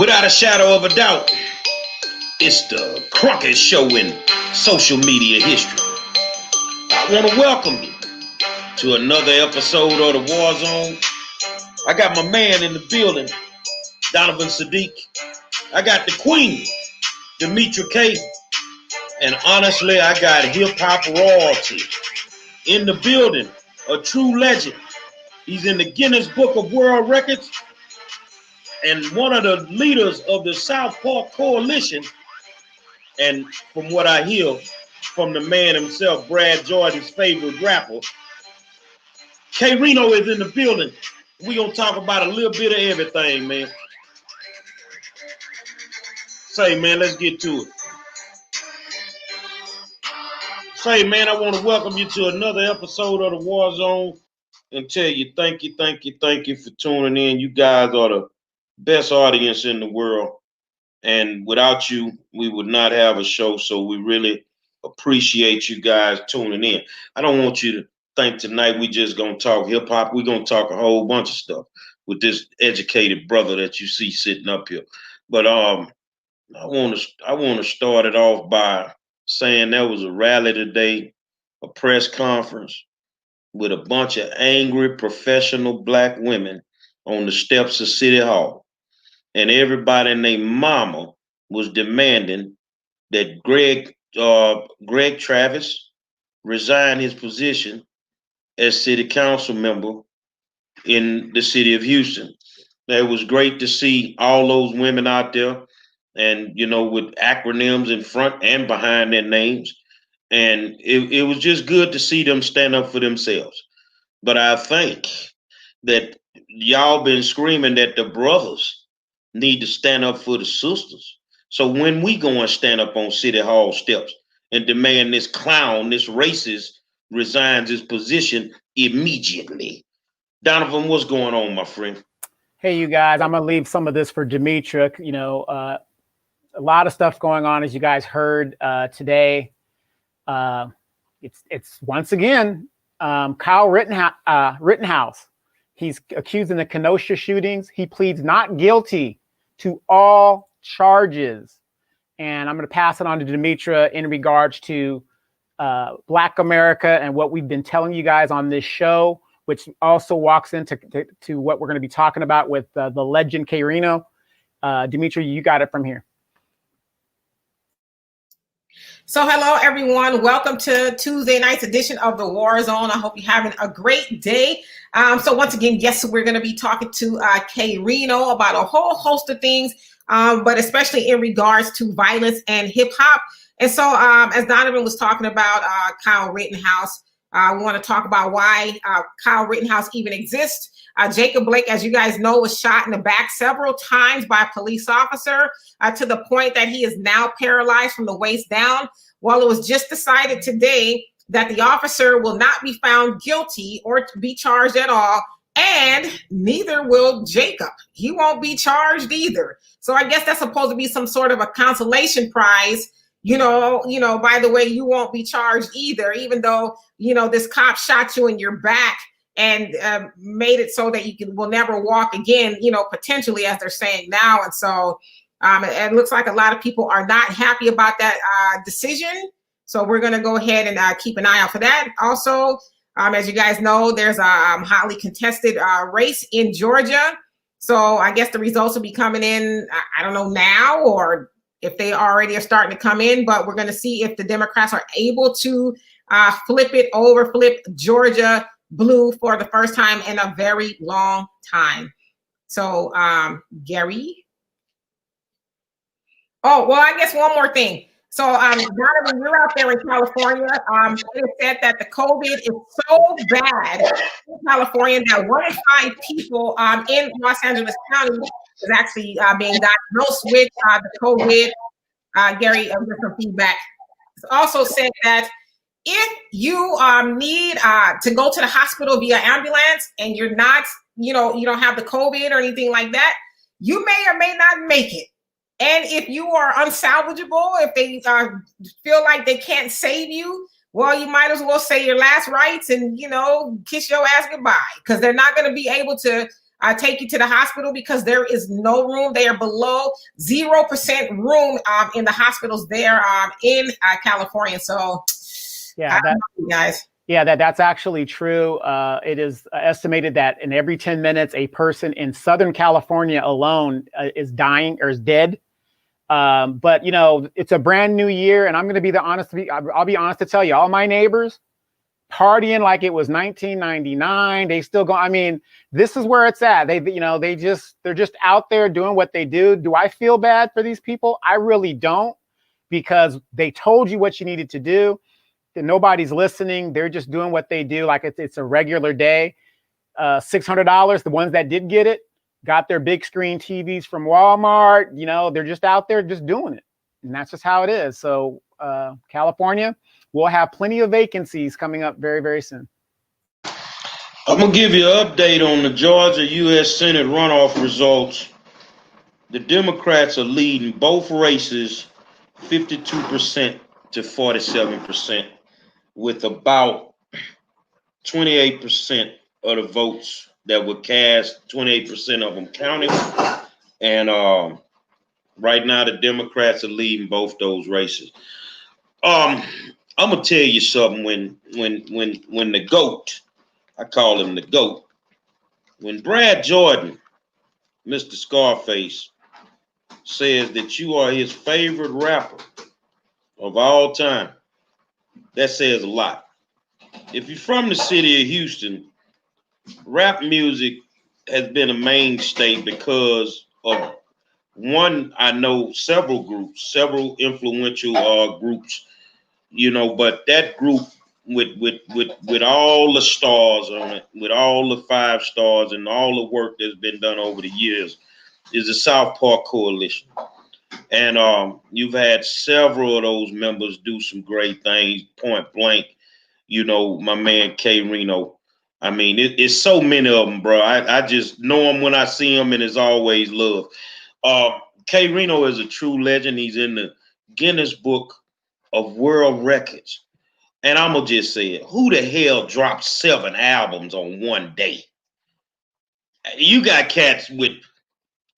Without a shadow of a doubt, it's the crunkiest show in social media history. I want to welcome you to another episode of the War Zone. I got my man in the building, Donovan Sadiq. I got the queen, Demetra K. And honestly, I got hip-hop royalty in the building, a true legend. He's in the Guinness Book of World Records and one of the leaders of the South Park Coalition. And from what I hear from the man himself, Brad Jordan's favorite rapper, K-Reno is in the building. We're going to talk about a little bit of everything, man. Say, man, let's get to it. Say, man, I want to welcome you to another episode of the War Zone and tell you thank you for tuning in. You guys are the best audience in the world. And without you, we would not have a show. So we really appreciate you guys tuning in. I don't want you to think tonight we just going to talk hip hop. We're going to talk a whole bunch of stuff with this educated brother that you see sitting up here. But I want to start it off by saying there was a rally today, a press conference with a bunch of angry professional black women on the steps of City Hall. And everybody and their mama was demanding that Greg Travis resign his position as city council member in the city of Houston. It was great to see all those women out there and, you know, with acronyms in front and behind their names. And it was just good to see them stand up for themselves. But I think that y'all been screaming that the brothers need to stand up for the sisters. So when we go and stand up on City Hall steps and demand this clown, this racist, resigns his position immediately. Donovan, what's going on, my friend? Hey, you guys, I'm going to leave some of this for Demetra. You know, a lot of stuff going on, as you guys heard today. It's once again, Kyle Rittenhouse. He's accusing the Kenosha shootings. He pleads not guilty to all charges. And I'm going to pass it on to Demetra in regards to Black America and what we've been telling you guys on this show, which also walks into to what we're going to be talking about with the legend K-Reno. Demetra, you got it from here. So hello, everyone. Welcome to Tuesday night's edition of the War Zone. I hope you're having a great day. So once again, yes, we're going to be talking to K-Reno about a whole host of things, but especially in regards to violence and hip hop. And so as Donovan was talking about Kyle Rittenhouse, we want to talk about why Kyle Rittenhouse even exists. Jacob Blake, as you guys know, was shot in the back several times by a police officer to the point that he is now paralyzed from the waist down. Well, it was just decided today that the officer will not be found guilty or be charged at all, and neither will Jacob. He won't be charged either. So I guess that's supposed to be some sort of a consolation prize. You know, by the way, you won't be charged either, even though, this cop shot you in your back and made it so that will never walk again, potentially, as they're saying now. And so it looks like a lot of people are not happy about that decision. So we're going to go ahead and keep an eye out for that. Also, as you guys know, there's a hotly contested race in Georgia. So I guess the results will be coming in, I don't know now, or if they already are starting to come in, but we're going to see if the Democrats are able to flip Georgia blue for the first time in a very long time. So, Gary. Oh, well, I guess one more thing. So, Donovan, you're out there in California. It is said that the COVID is so bad in California that 1 in 5 people in Los Angeles County is actually being diagnosed with the COVID. Gary, I'll get some feedback. It's also said that if you need to go to the hospital via ambulance and you're not, you don't have the COVID or anything like that, you may or may not make it. And if you are unsalvageable, if they feel like they can't save you, well, you might as well say your last rites and, kiss your ass goodbye, because they're not going to be able to take you to the hospital because there is no room. They are below 0% room in the hospitals there in California. So, yeah, guys. Yeah, that's actually true. It is estimated that in every 10 minutes, a person in Southern California alone is dying or is dead. But, you know, it's a brand new year, and I'm going to be I'll be honest to tell you, all my neighbors partying like it was 1999. They still go. I mean, this is where it's at. They're just out there doing what they do. Do I feel bad for these people? I really don't, because they told you what you needed to do. Nobody's listening. They're just doing what they do like it's a regular day. $600. The ones that did get it got their big screen TVs from Walmart. You know, they're just out there just doing it. And that's just how it is. So California, we'll have plenty of vacancies coming up very, very soon. I'm going to give you an update on the Georgia U.S. Senate runoff results. The Democrats are leading both races 52% to 47%. With about 28% of the votes that were cast, 28% of them counted. And right now, the Democrats are leading both those races. I'm gonna tell you something. When the GOAT, I call him the GOAT, when Brad Jordan, Mr. Scarface, says that you are his favorite rapper of all time, that says a lot. If you're from the city of Houston, rap music has been a mainstay because of one. I know several groups, several influential groups, you know, but that group with all the stars on it, with all the 5 stars and all the work that's been done over the years, is the South Park Coalition. And you've had several of those members do some great things, point blank. You know, my man K-Reno. I mean, it's so many of them, bro. I just know him when I see him, and it's always love. K-Reno is a true legend. He's in the Guinness Book of World Records. And I'm going to just say it. Who the hell dropped 7 albums on one day? You got cats with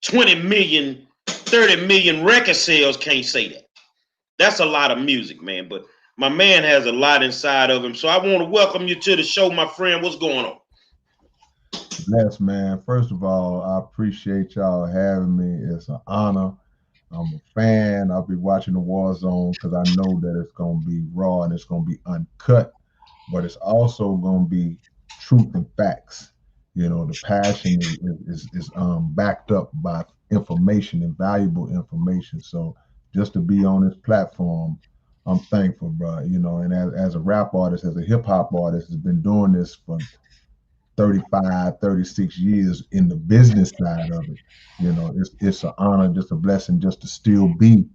20 million, 30 million record sales can't say that. That's a lot of music, man. But my man has a lot inside of him. So I want to welcome you to the show, my friend. What's going on? Yes, man. First of all, I appreciate y'all having me. It's an honor. I'm a fan. I'll be watching the War Zone because I know that it's going to be raw and it's going to be uncut, but it's also going to be truth and facts. You know, the passion is backed up by information and valuable information. So just to be on this platform, I'm thankful, bro. You know, and as a rap artist, as a hip hop artist, has been doing this for 35, 36 years in the business side of it. You know, it's an honor, just a blessing just to still be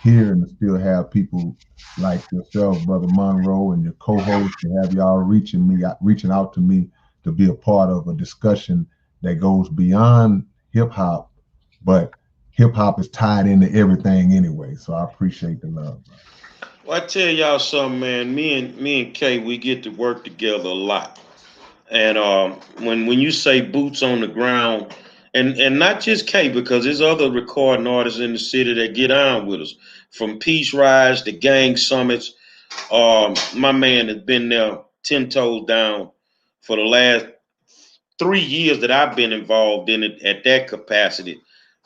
here and to still have people like yourself, Brother Monroe, and your co-host, to have y'all reaching out to me to be a part of a discussion that goes beyond hip hop, but hip hop is tied into everything anyway. So I appreciate the love, bro. Well, I tell y'all something, man. Me and Kay, we get to work together a lot. And when you say boots on the ground, and not just Kay, because there's other recording artists in the city that get on with us, from Peace Rides to Gang Summits. My man has been there 10 toes down for the last 3 years that I've been involved in it at that capacity.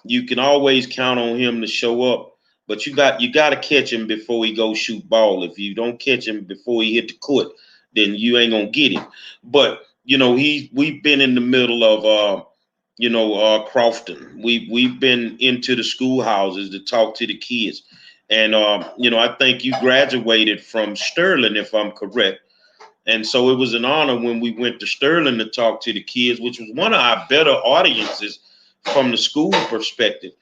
You can always count on him to show up, but you got to catch him before he go shoot ball. If you don't catch him before he hit the court, then you ain't gonna get him. But you know, we've been in the middle of Crofton. We've been into the schoolhouses to talk to the kids. And you know, I think you graduated from Sterling, if I'm correct. And so it was an honor when we went to Sterling to talk to the kids, which was one of our better audiences from the school perspective.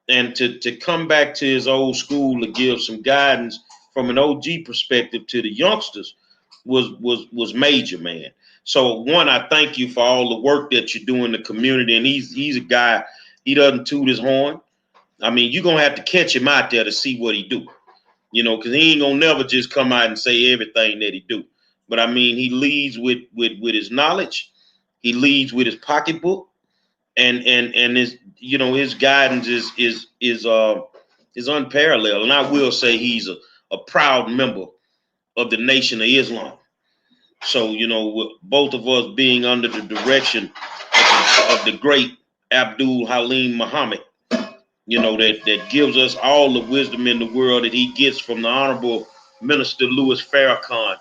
And to come back to his old school to give some guidance from an OG perspective to the youngsters was major, man. So one, I thank you for all the work that you do in the community. And he's a guy, he doesn't toot his horn. I mean, you're gonna have to catch him out there to see what he do, you know, because he ain't gonna never just come out and say everything that he do. But I mean, he leads with his knowledge, he leads with his pocketbook, and his, you know, his guidance is unparalleled. And I will say he's a proud member of the Nation of Islam. So, you know, both of us being under the direction of the great Abdul Halim Muhammad, you know, that gives us all the wisdom in the world that he gets from the Honorable Minister Louis Farrakhan.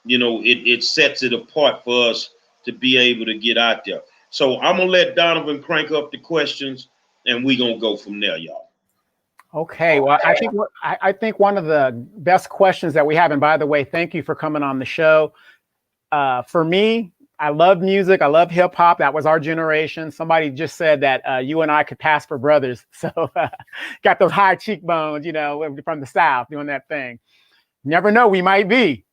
You know, it sets it apart for us to be able to get out there. So I'm gonna let Donovan crank up the questions, and we gonna go from there, y'all. Okay, well, I think one of the best questions that we have, and by the way, thank you for coming on the show. For me, I love music. I love hip hop. That was our generation. Somebody just said that you and I could pass for brothers. So got those high cheekbones, you know, from the South doing that thing. Never know, we might be.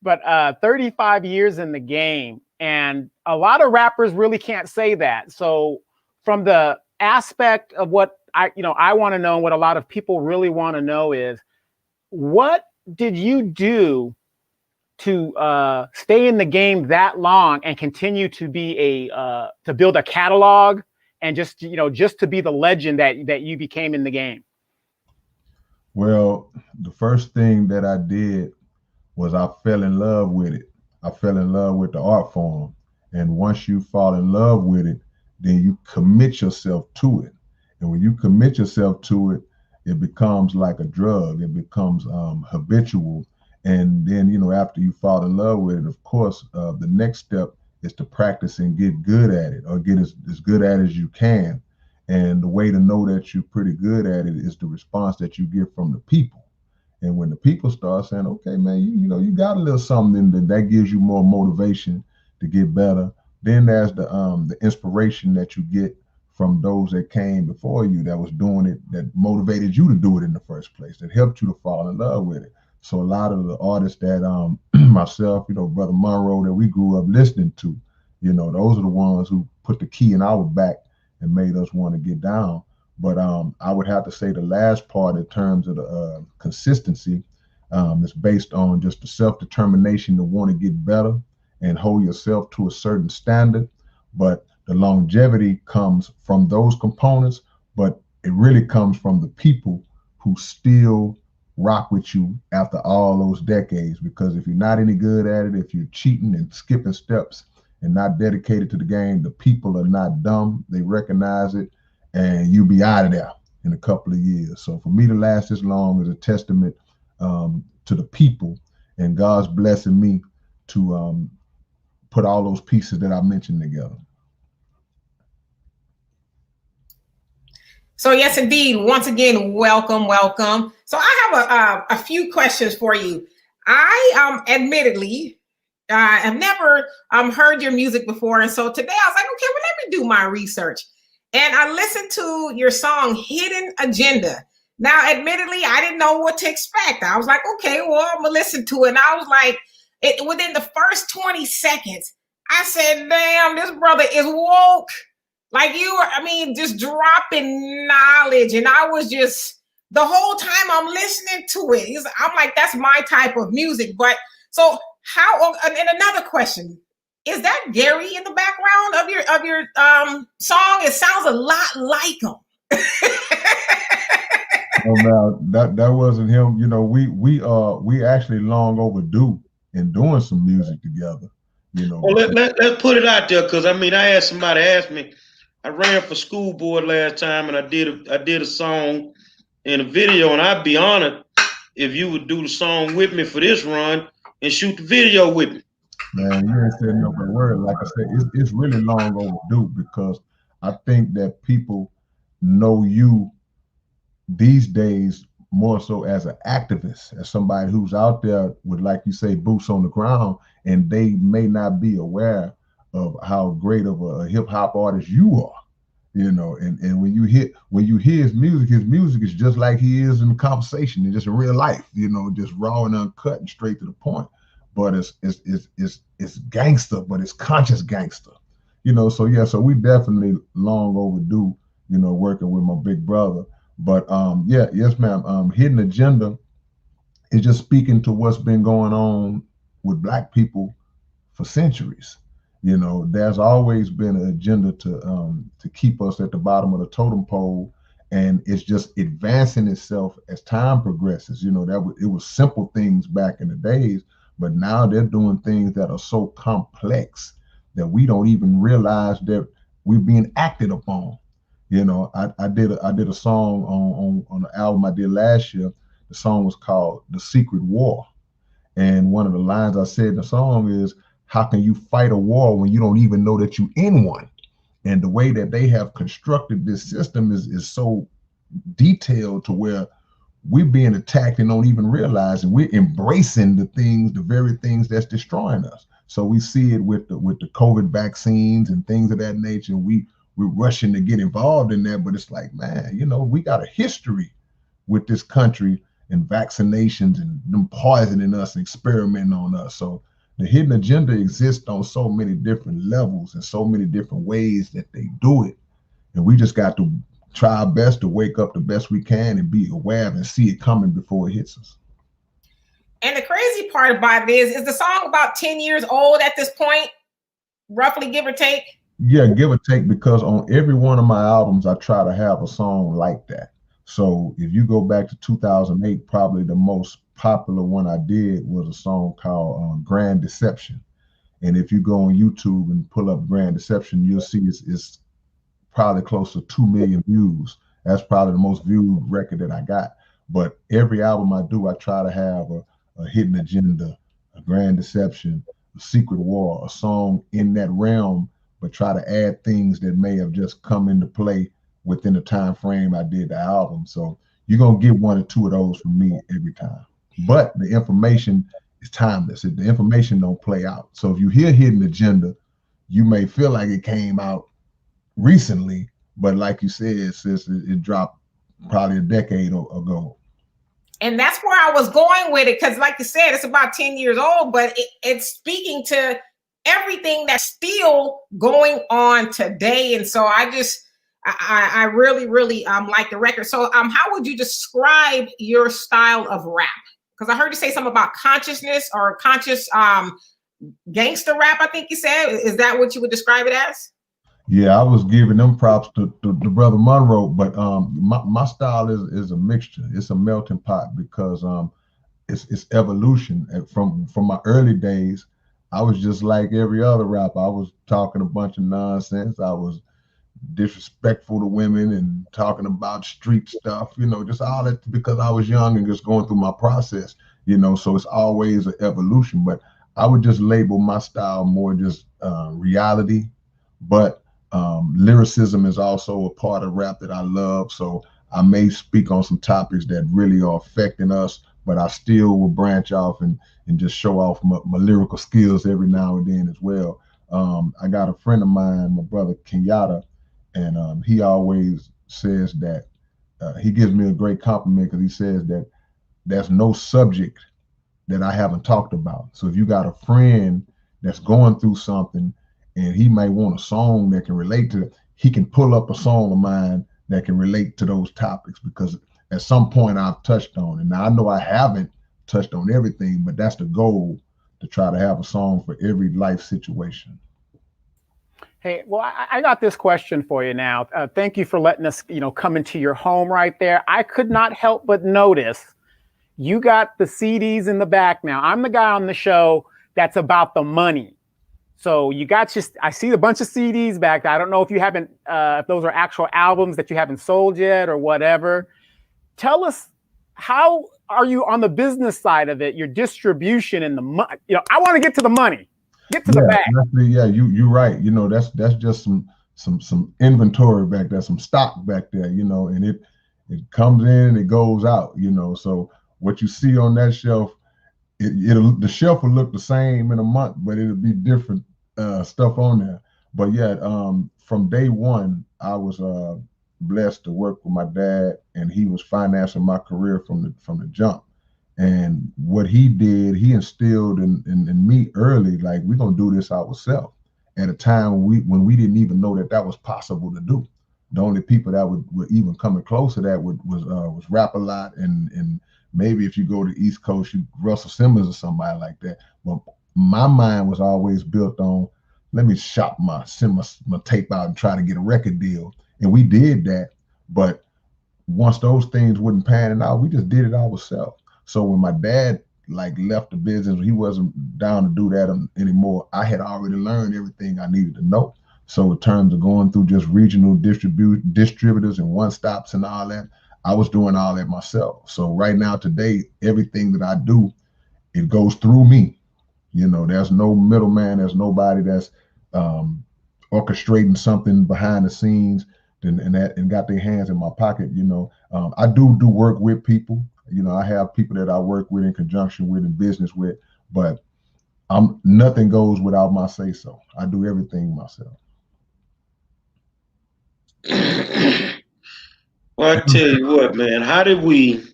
But 35 years in the game, and a lot of rappers really can't say that. So from the aspect of what I want to know, and what a lot of people really want to know is, what did you do to stay in the game that long and continue to be to build a catalog and just to be the legend that you became in the game? Well, the first thing that I did was I fell in love with it. I fell in love with the art form. And once you fall in love with it, then you commit yourself to it. And when you commit yourself to it, it becomes like a drug. It becomes habitual. And then, you know, after you fall in love with it, of course, the next step is to practice and get good at it, or get as good at it as you can. And the way to know that you're pretty good at it is the response that you get from the people. And when the people start saying, okay, man, you know, you got a little something that gives you more motivation to get better. Then there's the inspiration that you get from those that came before you, that was doing it, that motivated you to do it in the first place, that helped you to fall in love with it. So a lot of the artists that myself, you know, Brother Monroe, that we grew up listening to, you know, those are the ones who put the key in our back and made us want to get down. But I would have to say the last part in terms of the consistency is based on just the self-determination to want to get better and hold yourself to a certain standard. But the longevity comes from those components, but it really comes from the people who still rock with you after all those decades. Because if you're not any good at it, if you're cheating and skipping steps and not dedicated to the game, the people are not dumb. They recognize it, and you'll be out of there in a couple of years. So for me to last this long is a testament to the people, and God's blessing me to put all those pieces that I mentioned together. So yes, indeed. Once again, welcome. So I have a few questions for you. I admittedly have never heard your music before, and so today I was like, okay, well, let me do my research. And I listened to your song Hidden Agenda. Now, admittedly, I didn't know what to expect. I was like, okay, well, I'm gonna listen to it. And I was like, within the first 20 seconds, I said, damn, this brother is woke. Like just dropping knowledge. And I was just, the whole time I'm listening to it, I'm like, that's my type of music. But so and another question, is that Gary in the background of your song? It sounds a lot like him. Oh no, that wasn't him. You know, we actually long overdue in doing some music together. You know. Well, let's put it out there, because I had somebody ask me. I ran for school board last time, and I did a song and a video, and I'd be honored if you would do the song with me for this run and shoot the video with me. Man, you ain't said no word. Like I said, it's really long overdue, because I think that people know you these days more so as an activist, as somebody who's out there with, like you say, boots on the ground, and they may not be aware of how great of a hip hop artist you are, you know. And when you hear his music is just like he is in the conversation, and just in real life, you know, just raw and uncut and straight to the point. But it's gangster, but it's conscious gangster, you know. So yeah, so we definitely long overdue, you know, working with my big brother. But yes, ma'am. Hidden Agenda is just speaking to what's been going on with Black people for centuries. You know, there's always been an agenda to keep us at the bottom of the totem pole, and it's just advancing itself as time progresses. You know, it was simple things back in the days, but now they're doing things that are so complex that we don't even realize that we're being acted upon. You know, I did a song on the album I did last year. The song was called "The Secret War," and one of the lines I said in the song is, "How can you fight a war when you don't even know that you're in one?" And the way that they have constructed this system is so detailed to where we're being attacked and don't even realize, and we're embracing the very things that's destroying us. So we see it with the COVID vaccines and things of that nature. We're rushing to get involved in that, but it's like, man, you know, we got a history with this country and vaccinations and them poisoning us and experimenting on us. So the hidden agenda exists on so many different levels and so many different ways that they do it. And we just got to try our best to wake up the best we can and be aware and see it coming before it hits us. And the crazy part about it is the song about 10 years old at this point, roughly, give or take? Yeah, give or take, because on every one of my albums, I try to have a song like that. So if you go back to 2008, probably the most popular one I did was a song called Grand Deception. And if you go on YouTube and pull up Grand Deception, you'll see it's probably close to 2 million views. That's probably the most viewed record that I got. But every album I do, I try to have a hidden agenda, a grand deception, a secret war, a song in that realm, but try to add things that may have just come into play within the time frame I did the album. So you're gonna get one or two of those from me every time. But the information is timeless. The information don't play out. So if you hear hidden agenda, you may feel like it came out recently, but like you said, sis, it dropped probably a decade ago. And that's where I was going with it, because like you said, it's about 10 years old, but it's speaking to everything that's still going on today. And so I really, really like the record. So how would you describe your style of rap? Because I heard you say something about consciousness or conscious gangster rap, I think you said. Is that what you would describe it as? Yeah, I was giving them props to Brother Monroe, but my style is a mixture. It's a melting pot, because it's evolution. And from my early days, I was just like every other rapper. I was talking a bunch of nonsense. I was disrespectful to women and talking about street stuff, you know, just all that, because I was young and just going through my process, you know. So it's always an evolution, but I would just label my style more just reality, but lyricism is also a part of rap that I love. So I may speak on some topics that really are affecting us, but I still will branch off and just show off my lyrical skills every now and then as well. I got a friend of mine, my brother Kenyatta, and he always says that he gives me a great compliment, because he says that there's no subject that I haven't talked about. So if you got a friend that's going through something and he might want a song that can relate to it, he can pull up a song of mine that can relate to those topics, because at some point I've touched on it. Now I know I haven't touched on everything, but that's the goal, to try to have a song for every life situation. Hey, well, I got this question for you now. Thank you for letting us, come into your home right there. I could not help but notice you got the CDs in the back now. I'm the guy on the show that's about the money. So you got I see a bunch of CDs back there. I don't know if you haven't, if those are actual albums that you haven't sold yet or whatever. Tell us, how are you on the business side of it, your distribution and the money? I want to get to the money, get to the bag. Yeah, you're right. That's just some inventory back there, some stock back there, and it comes in and it goes out, So what you see on that shelf, the shelf will look the same in a month, but it'll be different stuff on there. But yeah, from day one, I was blessed to work with my dad, and he was financing my career from the jump. And what he did, he instilled in me early, like, we're gonna do this ourselves. At a time when we didn't even know that was possible to do. The only people that would even coming close to that was Rap-A-Lot, and maybe if you go to the East Coast, Russell Simmons or somebody like that. But my mind was always built on, let me send my tape out and try to get a record deal. And we did that. But once those things wouldn't pan out, we just did it ourselves. So when my dad left the business, he wasn't down to do that anymore. I had already learned everything I needed to know. So in terms of going through just regional distributors and one stops and all that, I was doing all that myself. So right now, today, everything that I do, it goes through me. There's no middleman. There's nobody that's orchestrating something behind the scenes and got their hands in my pocket. I do work with people. I have people that I work with in conjunction with and business with, but nothing goes without my say so. I do everything myself. Well, I tell you what, man, how did we,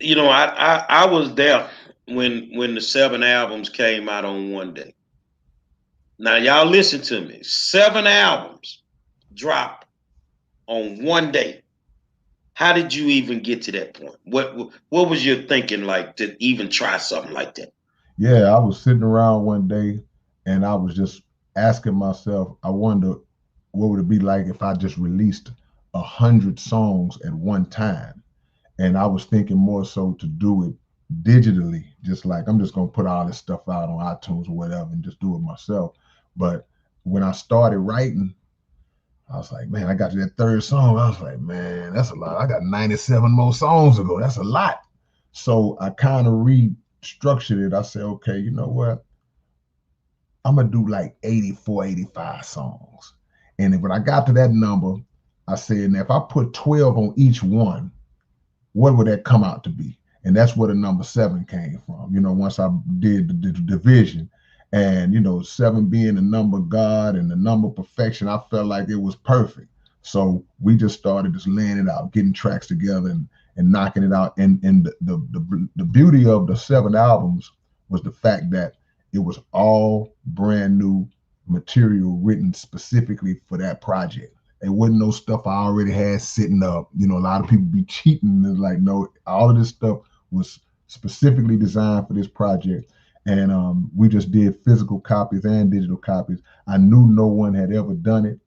I was there when the 7 albums came out on one day. Now, y'all listen to me. 7 albums dropped on one day. How did you even get to that point? What was your thinking like to even try something like that? Yeah, I was sitting around one day and I was just asking myself, I wonder what would it be like if I just released 100 songs at one time. And I was thinking more so to do it digitally, just like I'm just gonna put all this stuff out on iTunes or whatever and just do it myself. But when I started writing, I was like, man, I got to that 3rd song. I was like, man, that's a lot. I got 97 more songs to go. That's a lot. So I kind of restructured it. I said, okay, you know what? I'm going to do like 84, 85 songs. And when I got to that number, I said, now if I put 12 on each one, what would that come out to be? And that's where the number 7 came from. Once I did the division, and 7 being the number God and the number perfection, I felt like it was perfect. So we just started just laying it out, getting tracks together and knocking it out. And the beauty of the 7 albums was the fact that it was all brand new material written specifically for that project. It wasn't no stuff I already had sitting up. A lot of people be cheating. It's like, no, all of this stuff was specifically designed for this project. And we just did physical copies and digital copies. I knew no one had ever done it.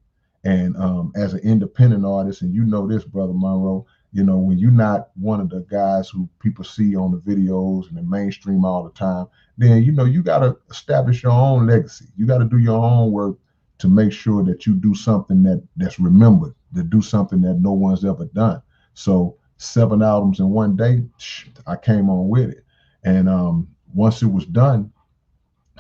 And as an independent artist, and this, Brother Monroe, when you're not one of the guys who people see on the videos and the mainstream all the time, then, you got to establish your own legacy. You got to do your own work to make sure that you do something that's remembered, to do something that no one's ever done. So 7 albums in one day, I came on with it. And once it was done,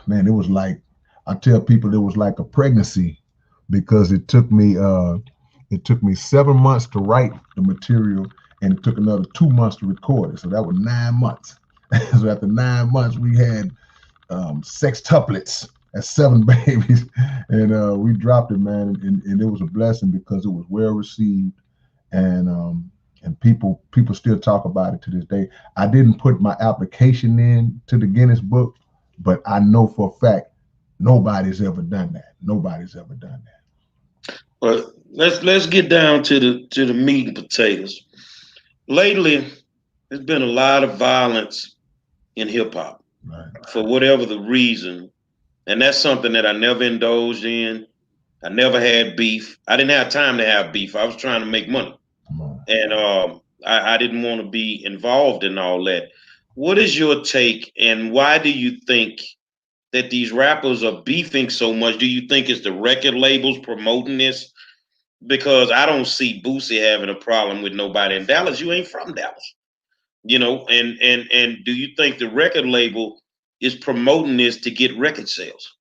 man, it was like, I tell people it was like a pregnancy, because it took me 7 months to write the material, and it took another 2 months to record it. So that was 9 months. So after 9 months, we had sextuplets at 7 babies, and we dropped it, man, and it was a blessing because it was well received, and people still talk about it to this day. I didn't put my application in to the Guinness Book, but I know for a fact nobody's ever done that. Nobody's ever done that. Well, let's get down to the meat and potatoes. Lately, there's been a lot of violence in hip hop, right, for whatever the reason. And that's something that I never indulged in. I never had beef. I didn't have time to have beef. I was trying to make money. And I didn't want to be involved in all that. What is your take, and why do you think that these rappers are beefing so much? Do you think it's the record labels promoting this? Because I don't see Boosie having a problem with nobody in Dallas. You ain't from Dallas. And do you think the record label is promoting this to get record sales?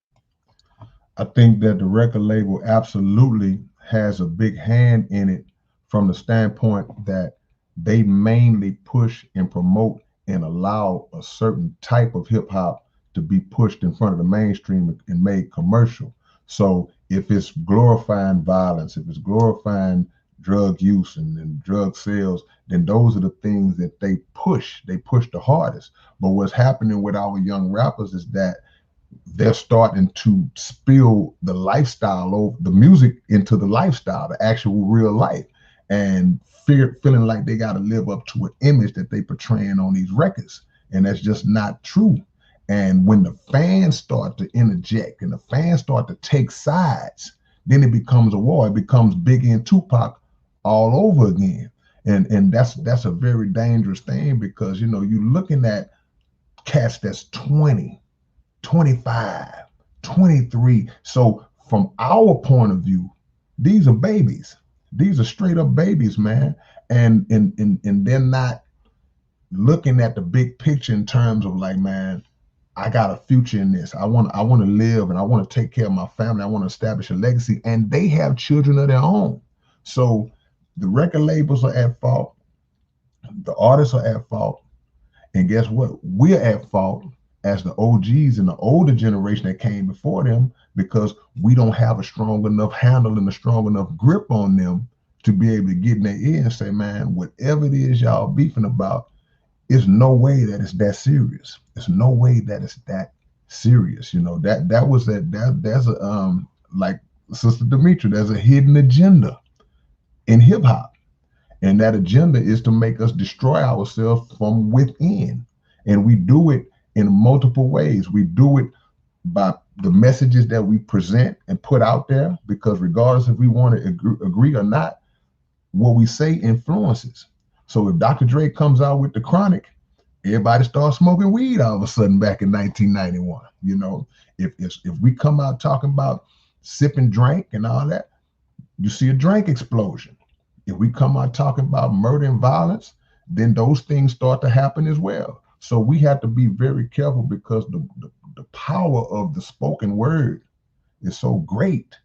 I think that the record label absolutely has a big hand in it, from the standpoint that they mainly push and promote and allow a certain type of hip hop to be pushed in front of the mainstream and made commercial. So if it's glorifying violence, if it's glorifying drug use and drug sales, then those are the things that they push. They push the hardest. But what's happening with our young rappers is that they're starting to spill the lifestyle, over the music, into the lifestyle, the actual real life, and feeling like they got to live up to an image that they portraying on these records. And that's just not true. And when the fans start to interject and the fans start to take sides, then it becomes a war. It becomes Biggie and Tupac all over again. And that's a very dangerous thing, because, you know, you're looking at cats that's 20, 25, 23. So from our point of view, these are babies. These are straight up babies, man. And they're not looking at the big picture in terms of like, man, I got a future in this. I want to live, and I want to take care of my family. I want to establish a legacy, and they have children of their own. So the record labels are at fault. The artists are at fault. And guess what? We're at fault as the OGs and the older generation that came before them, because we don't have a strong enough handle and a strong enough grip on them to be able to get in their ear and say, man, whatever it is y'all beefing about, there's no way that it's that serious. There's no way that it's that serious. You know, there's a like Sister Demetria, there's a hidden agenda in hip hop. And that agenda is to make us destroy ourselves from within. And we do it in multiple ways. We do it by the messages that we present and put out there, because regardless if we want to agree or not, what we say influences. So if Dr. Dre comes out with The Chronic, everybody starts smoking weed all of a sudden back in 1991. You know, if we come out talking about sipping drink and all that, you see a drink explosion. If we come out talking about murder and violence, then those things start to happen as well. So we have to be very careful, because the power of the spoken word is so great,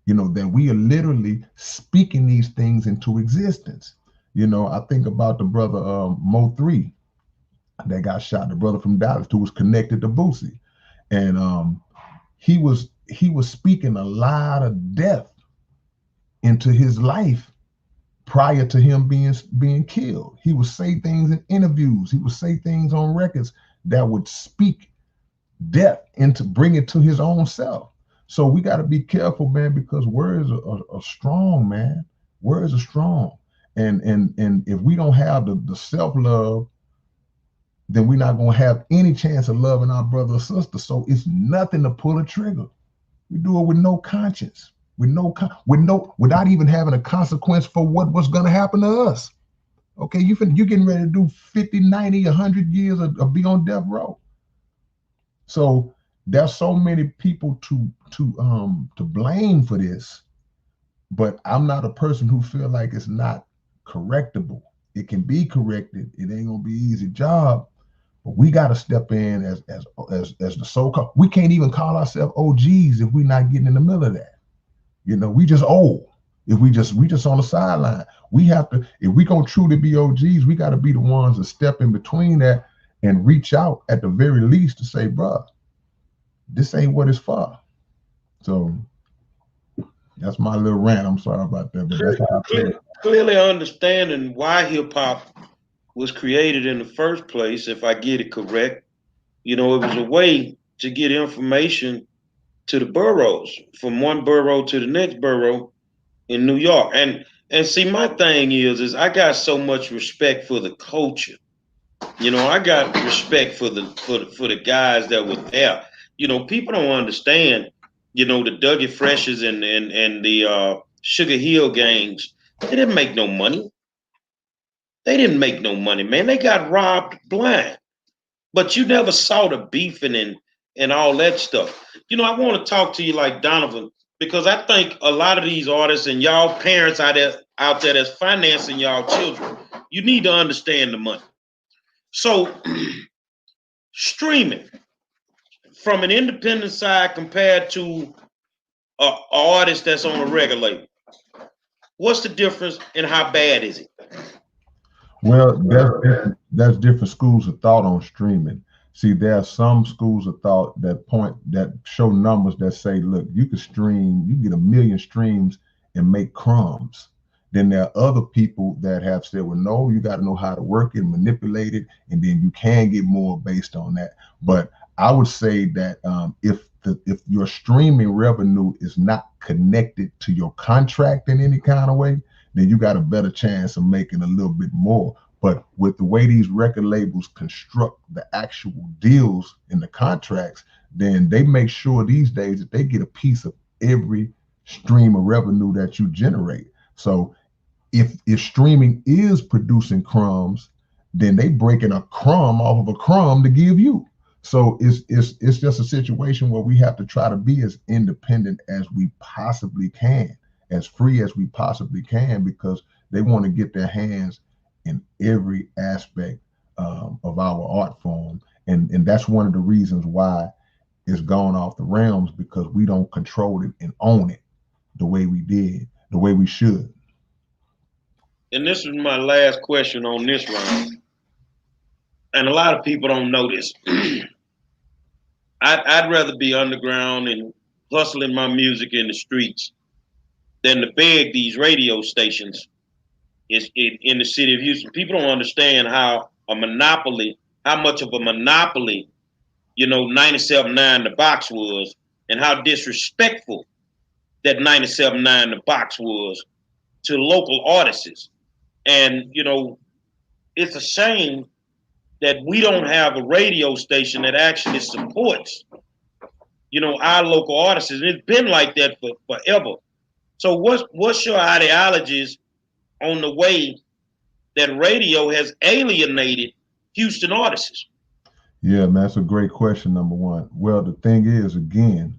you know, that we are literally speaking these things into existence. You know, I think about the brother Mo 3 that got shot, the brother from Dallas who was connected to Boosie. And he was speaking a lot of death into his life prior to him being killed. He would say things in interviews. He would say things on records that would speak death into bring it to his own self. So we got to be careful, man, because words are strong, man. Words are strong. And if we don't have the self-love, then we're not going to have any chance of loving our brother or sister. So it's nothing to pull a trigger. We do it with no conscience, without even having a consequence for what's going to happen to us. Okay, you're getting ready to do 50, 90, 100 years of be on death row. So there's so many people to blame for this, but I'm not a person who feel like it's not correctable. It can be corrected. It ain't gonna be an easy job, but we got to step in as the so-called. We can't even call ourselves OGs if we're not getting in the middle of that. You know, we just old. If we just on the sideline, we have to. If we gonna truly be OGs, we got to be the ones that step in between that and reach out at the very least to say, bruh, this ain't what it's for. So that's my little rant. I'm sorry about that, but that's how I feel. Clearly understanding why hip hop was created in the first place, if I get it correct, you know, it was a way to get information to the boroughs, from one borough to the next borough in New York. And see, my thing is I got so much respect for the culture. You know, I got respect for the guys that were there. You know, people don't understand, you know, the Dougie Freshes and the Sugar Hill gangs. They didn't make no money. They didn't make no money, man. They got robbed blind. But you never saw the beefing and all that stuff. You know, I want to talk to you like Donovan, because I think a lot of these artists and y'all parents out there that's financing y'all children, you need to understand the money. So streaming from an independent side compared to an artist that's on a record label, what's the difference and how bad is it? Well, that's different schools of thought on streaming. See, there are some schools of thought that show numbers that say, look, you can get 1 million streams and make crumbs. Then there are other people that have said, well, no, you got to know how to work it, manipulate it, and then you can get more based on that. But I would say that if your streaming revenue is not connected to your contract in any kind of way, then you got a better chance of making a little bit more. But with the way these record labels construct the actual deals and the contracts, then they make sure these days that they get a piece of every stream of revenue that you generate. So if streaming is producing crumbs, then they breaking a crumb off of a crumb to give you. So it's just a situation where we have to try to be as independent as we possibly can, as free as we possibly can, because they want to get their hands in every aspect of our art form. And that's one of the reasons why it's gone off the realms, because we don't control it and own it the way we did, the way we should. And this is my last question on this round. And a lot of people don't know this. I'd rather be underground and hustling my music in the streets than to beg these radio stations in the city of Houston. People don't understand how much of a monopoly, 97.9 The Box was, and how disrespectful that 97.9 The Box was to local artists. And, it's a shame that we don't have a radio station that actually supports, our local artists. And it's been like that for forever. So what's your ideologies on the way that radio has alienated Houston artists? Yeah, man, that's a great question, number one. Well, the thing is, again,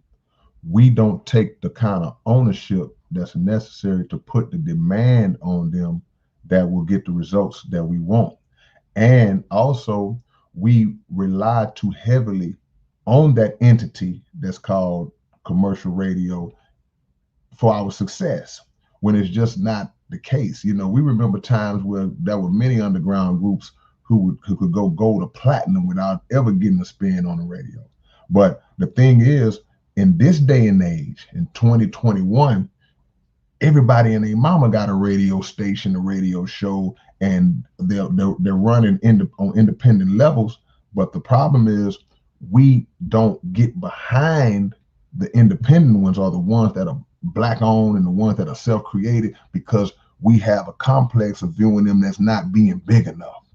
we don't take the kind of ownership that's necessary to put the demand on them that will get the results that we want. And also, we rely too heavily on that entity that's called commercial radio for our success, when it's just not the case. We remember times where there were many underground groups who could go gold or platinum without ever getting a spin on the radio. But the thing is, in this day and age, in 2021, everybody and their mama got a radio station, a radio show, and they're running on independent levels. But the problem is, we don't get behind the independent ones, or the ones that are Black owned and the ones that are self-created, because we have a complex of viewing them that's not being big enough.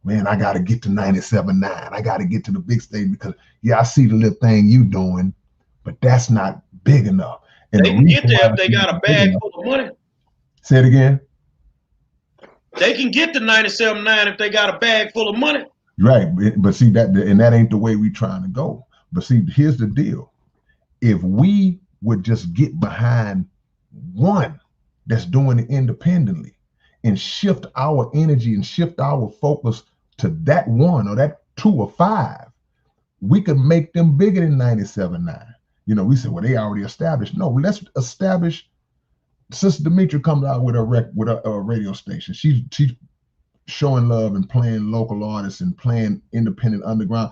Man, I got to get to 97.9. I got to get to the big stage, because I see the little thing you doing, but that's not big enough. And they can get there if they got a bag full of money. Say it again. They can get to 97.9 if they got a bag full of money. Right, but see that ain't the way we trying to go. But see, here's the deal: if we would just get behind one that's doing it independently, and shift our energy and shift our focus to that one or that 2 or 5, we could make them bigger than 97.9. We said, well, they already established. No, let's establish. Sister Demetria comes out with a radio station. She's showing love and playing local artists and playing independent underground.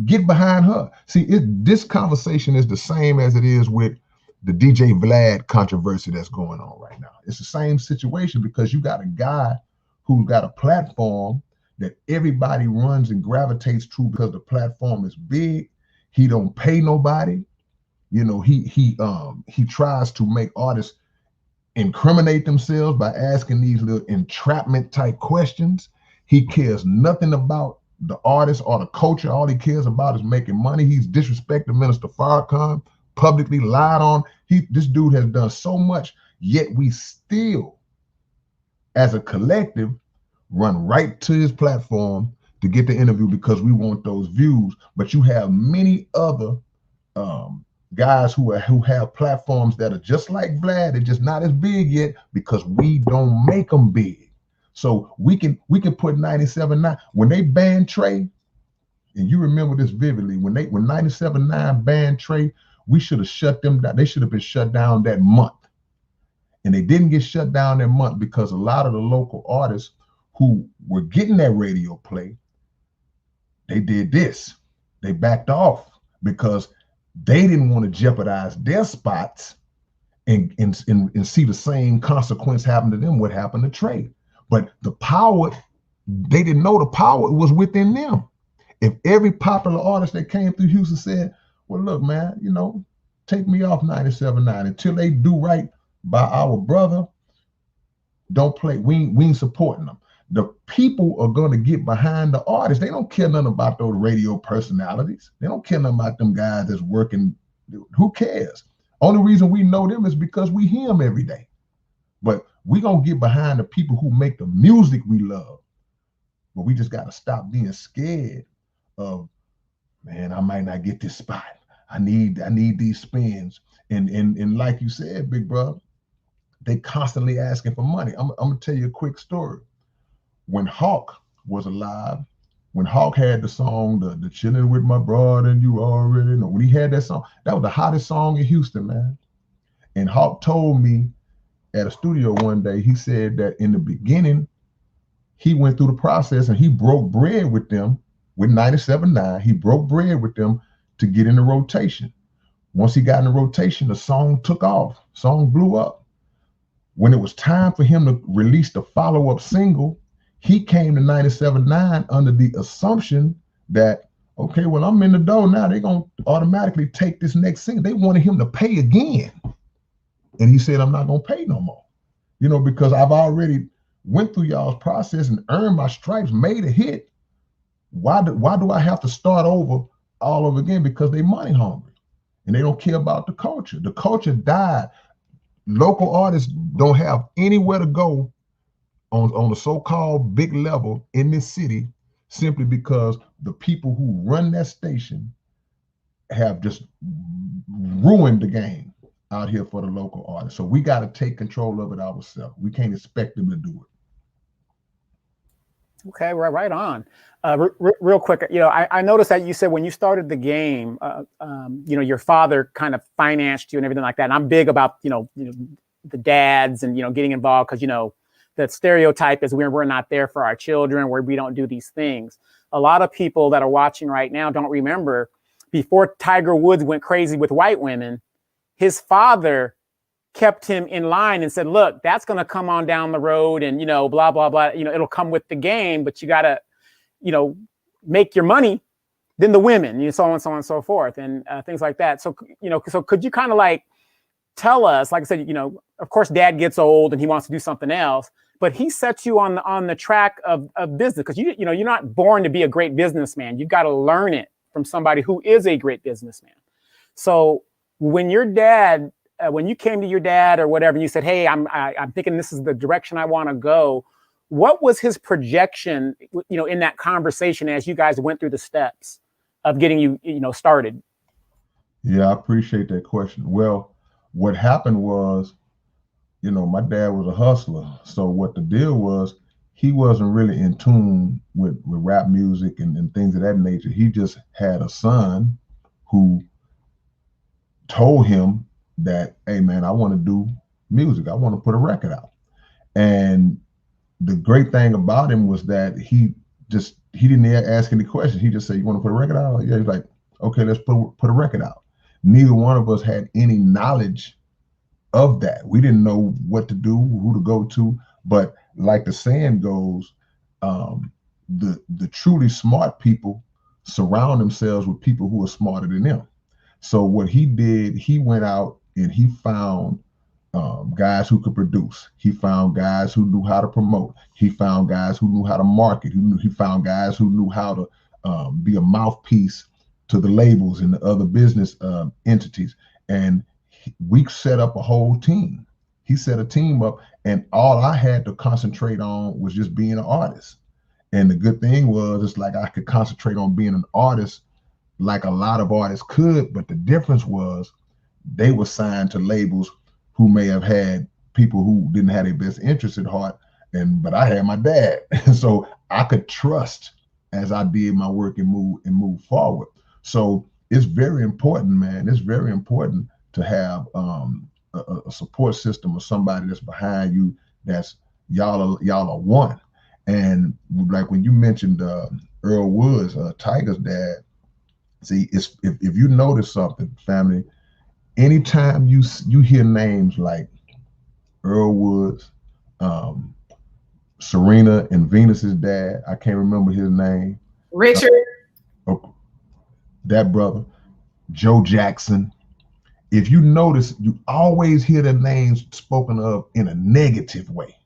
Get behind her. See, this conversation is the same as it is with the DJ Vlad controversy that's going on right now. It's the same situation, because you got a guy who's got a platform that everybody runs and gravitates to because the platform is big. He don't pay nobody. He tries to make artists incriminate themselves by asking these little entrapment type questions. He cares nothing about the artist or the culture. All he cares about is making money. He's disrespected Minister Farrakhan, publicly lied on. This dude has done so much, yet we still, as a collective, run right to his platform to get the interview because we want those views. But you have many other guys who have platforms that are just like Vlad. They're just not as big yet because we don't make them big. So we can put 97.9 when they banned Trey, and you remember this vividly. When 97.9 banned Trey, we should have shut them down. They should have been shut down that month, and they didn't get shut down that month because a lot of the local artists who were getting that radio play, they did this. They backed off because they didn't want to jeopardize their spots and see the same consequence happen to them what happened to Trey. But the power, they didn't know the power was within them. If every popular artist that came through Houston said, well, look, man, take me off 97.9 until they do right by our brother, don't play. We ain't supporting them. the people are going to get behind the artists. They don't care nothing about those radio personalities. They don't care nothing about them guys that's working. Who cares? Only reason we know them is because we hear them every day. But we going to get behind the people who make the music we love. But we just got to stop being scared of, man, I might not get this spot. I need these spins. And like you said, big brother, they constantly asking for money. I'm going to tell you a quick story. When Hawk was alive, when Hawk had the song, the chilling with my brother and you already know, when he had that song, that was the hottest song in Houston, man. And Hawk told me at a studio one day, he said that in the beginning, he went through the process and he broke bread with them with 97.9. He broke bread with them to get in the rotation. Once he got in the rotation, the song took off. Song blew up. When it was time for him to release the follow-up single, he came to 97.9 under the assumption that, okay, well, I'm in the door now. They're going to automatically take this next single. They wanted him to pay again. And he said, I'm not going to pay no more. You know, because I've already went through y'all's process and earned my stripes, made a hit. Why do I have to start over all over again? Because they money hungry and they don't care about the culture. The culture died. Local artists don't have anywhere to go on the so-called big level in this city, simply because the people who run that station have just ruined the game out here for the local artists. So we got to take control of it ourselves. We can't expect them to do it. Okay, right on. Real quick, you know, I noticed that you said when you started the game, you know, your father kind of financed you and everything like that. And I'm big about, you know, the dads and, you know, getting involved because, you know, the stereotype is we're not there for our children, where we don't do these things. A lot of people that are watching right now don't remember, before Tiger Woods went crazy with white women, his father kept him in line and said, look, that's going to come on down the road and, you know, blah, blah, blah, you know, it'll come with the game, but you got to, you know, make your money, then the women, you know, so on and so forth, and things like that. So, you know, so could you kind of like tell us, like I said, you know, of course, dad gets old and he wants to do something else, but he sets you on the track of business, because you know, you're not born to be a great businessman. You've got to learn it from somebody who is a great businessman. So when your dad, when you came to your dad or whatever, and you said, hey, I'm thinking this is the direction I want to go, what was his projection, you know, in that conversation as you guys went through the steps of getting you know, started? Yeah, I appreciate that question. Well, what happened was, you know, my dad was a hustler. So what the deal was, he wasn't really in tune with rap music and things of that nature. He just had a son who told him that, hey man, I want to do music. I want to put a record out. And the great thing about him was that he didn't ask any questions. He just said, you want to put a record out? Yeah, he's like, okay, let's put a record out. Neither one of us had any knowledge of that. We didn't know what to do, who to go to. But like the saying goes, the truly smart people surround themselves with people who are smarter than them. So what he did, he went out and he found guys who could produce. He found guys who knew how to promote. He found guys who knew how to market. He found guys who knew how to be a mouthpiece to the labels and the other business entities. And we set up a whole team. He set a team up, and all I had to concentrate on was just being an artist. And the good thing was, it's like I could concentrate on being an artist like a lot of artists could, but the difference was they were signed to labels who may have had people who didn't have their best interest at heart, but I had my dad. So I could trust as I did my work and move forward. So it's very important, man. It's very important to have a support system or somebody that's behind you, that's y'all are one. And like when you mentioned Earl Woods, Tiger's dad, see, if you notice something, family, anytime you hear names like Earl Woods, Serena and Venus's dad, I can't remember his name. Richard. That brother, Joe Jackson. If you notice, you always hear their names spoken of in a negative way.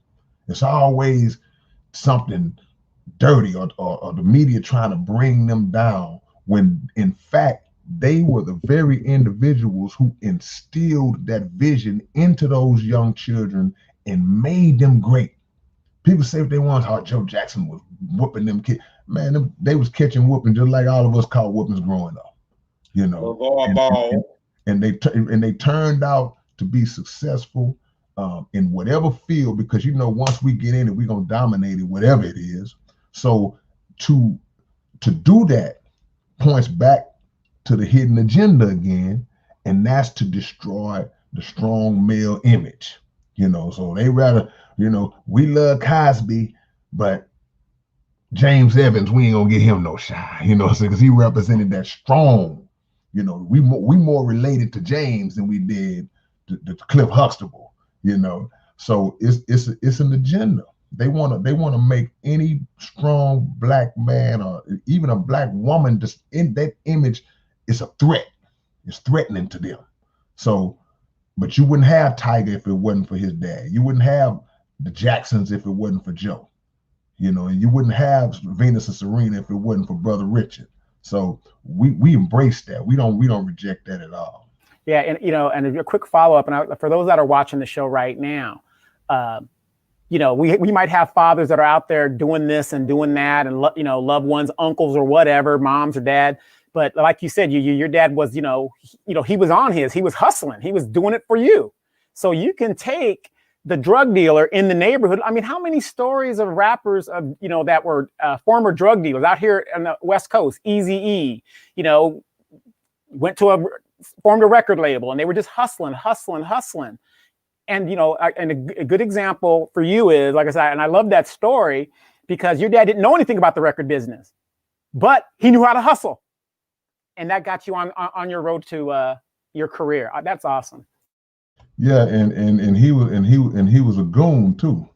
It's always something dirty, or the media trying to bring them down, when in fact they were the very individuals who instilled that vision into those young children and made them great. People say what they want, how Joe Jackson was whooping them kids. Man, they was catching whooping just like all of us caught whoopings growing up, you know. And they turned out to be successful in whatever field, because you know once we get in it, we're gonna dominate it, whatever it is. So to do that points back to the hidden agenda again, and that's to destroy the strong male image. You know, so they rather, you know, we love Cosby, but James Evans, we ain't gonna get him no shine, you know, because he represented that strong. You know, we more related to James than we did to Cliff Huxtable, you know. So it's an agenda. They want to make any strong black man or even a black woman just in that image is a threat. It's threatening to them. So, but you wouldn't have Tiger if it wasn't for his dad. You wouldn't have the Jacksons if it wasn't for Joe. You know, and you wouldn't have Venus and Serena if it wasn't for Brother Richard. So we embrace that. We don't reject that at all. Yeah, and you know, and a quick follow up, and for those that are watching the show right now, you know, we might have fathers that are out there doing this and doing that, and you know, loved ones, uncles or whatever, moms or dad. But like you said, your dad was, you know, he was on he was hustling, he was doing it for you. So you can take the drug dealer in the neighborhood. I mean, how many stories of rappers of, you know, that were former drug dealers out here on the West Coast, Eazy-E, you know, formed a record label and they were just hustling. And, you know, and a good example for you is, like I said, and I love that story because your dad didn't know anything about the record business, but he knew how to hustle. And that got you on your road to your career. That's awesome. Yeah, and he was a goon too.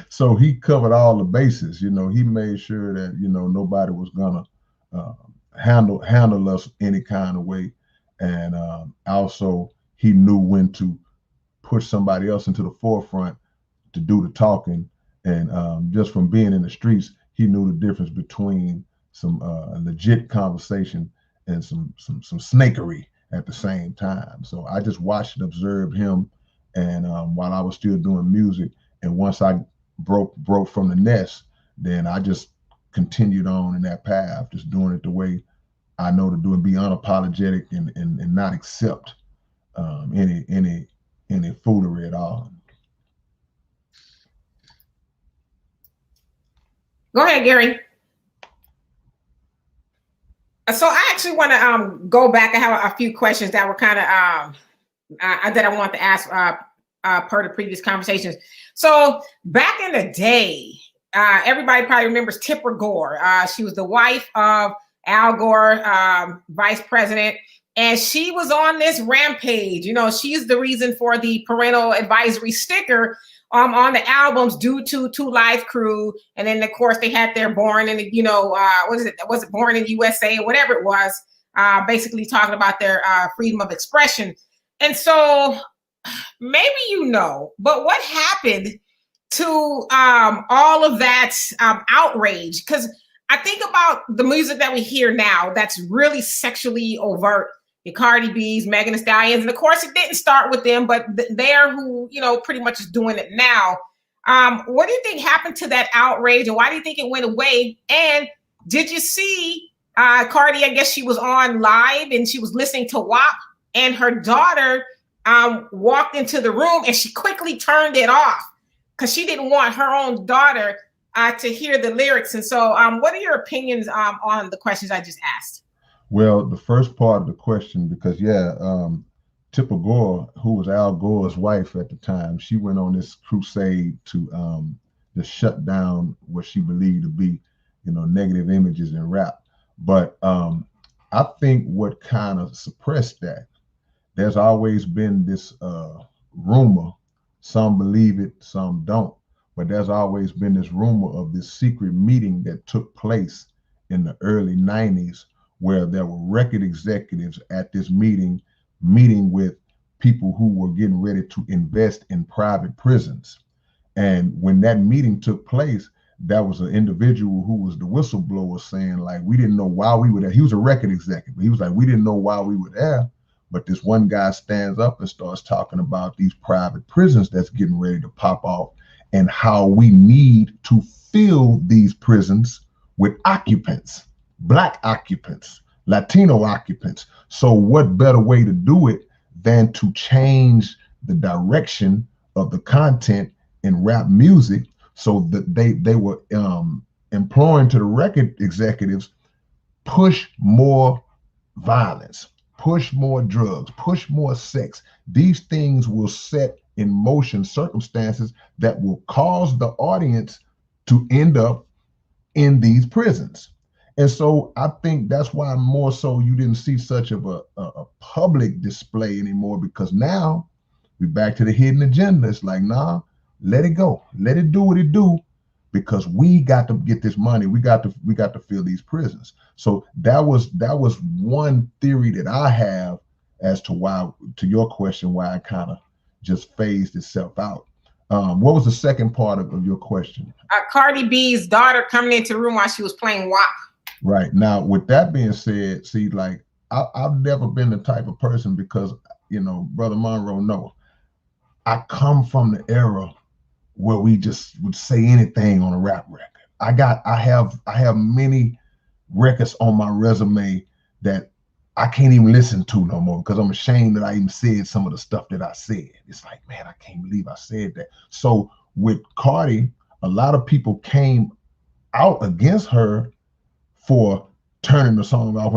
So he covered all the bases. You know, he made sure that, you know, nobody was gonna handle us any kind of way, and also he knew when to push somebody else into the forefront to do the talking. And just from being in the streets, he knew the difference between some legit conversation and some snakery at the same time. So I just watched and observed him, and while I was still doing music, and once I broke from the nest, then I just continued on in that path, just doing it the way I know to do, and be unapologetic and not accept any foolery at all. Go ahead, Gary. So I actually want to go back. I have a few questions that were kind of that I want to ask per the previous conversations. So back in the day, everybody probably remembers Tipper Gore. She was the wife of Al Gore, vice president, and she was on this rampage. You know, she's the reason for the parental advisory sticker on the albums due to Two Live Crew. And then of course they had their Born in the, you know, was it Born in USA or whatever it was, basically talking about their freedom of expression. And so maybe you know, but what happened to all of that outrage? Because I think about the music that we hear now that's really sexually overt. The Cardi B's, Megan Thee Stallions, and of course it didn't start with them, but they're who, you know, pretty much is doing it now. What do you think happened to that outrage, and why do you think it went away? And did you see Cardi? I guess she was on live and she was listening to WAP, and her daughter walked into the room and she quickly turned it off because she didn't want her own daughter to hear the lyrics. And so, what are your opinions on the questions I just asked? Well, the first part of the question, because Tipper Gore, who was Al Gore's wife at the time, she went on this crusade to shut down what she believed to be, you know, negative images in rap. But I think what kind of suppressed that, there's always been this rumor, some believe it, some don't, but there's always been this rumor of this secret meeting that took place in the early 90s, where there were record executives at this meeting with people who were getting ready to invest in private prisons. And when that meeting took place, that was an individual who was the whistleblower saying like, we didn't know why we were there. He was a record executive. He was like, we didn't know why we were there. But this one guy stands up and starts talking about these private prisons that's getting ready to pop off and how we need to fill these prisons with occupants, Black occupants, Latino occupants. So what better way to do it than to change the direction of the content in rap music, so that they were employing to the record executives, push more violence, push more drugs, push more sex. These things will set in motion circumstances that will cause the audience to end up in these prisons. And so I think that's why more so you didn't see such of a public display anymore, because now we're back to the hidden agenda. It's like, nah, let it go. Let it do what it do, because we got to get this money. We got to fill these prisons. So that was one theory that I have as to why, to your question, why it kind of just phased itself out. What was the second part of your question? Cardi B's daughter coming into the room while she was playing WAP. Right. Now, with that being said, see, like I've never been the type of person, because, you know, Brother Monroe, no, I come from the era where we just would say anything on a rap record. I have many records on my resume that I can't even listen to no more, because I'm ashamed that I even said some of the stuff that I said. It's like, man, I can't believe I said that. So with Cardi, a lot of people came out against her for turning the song off.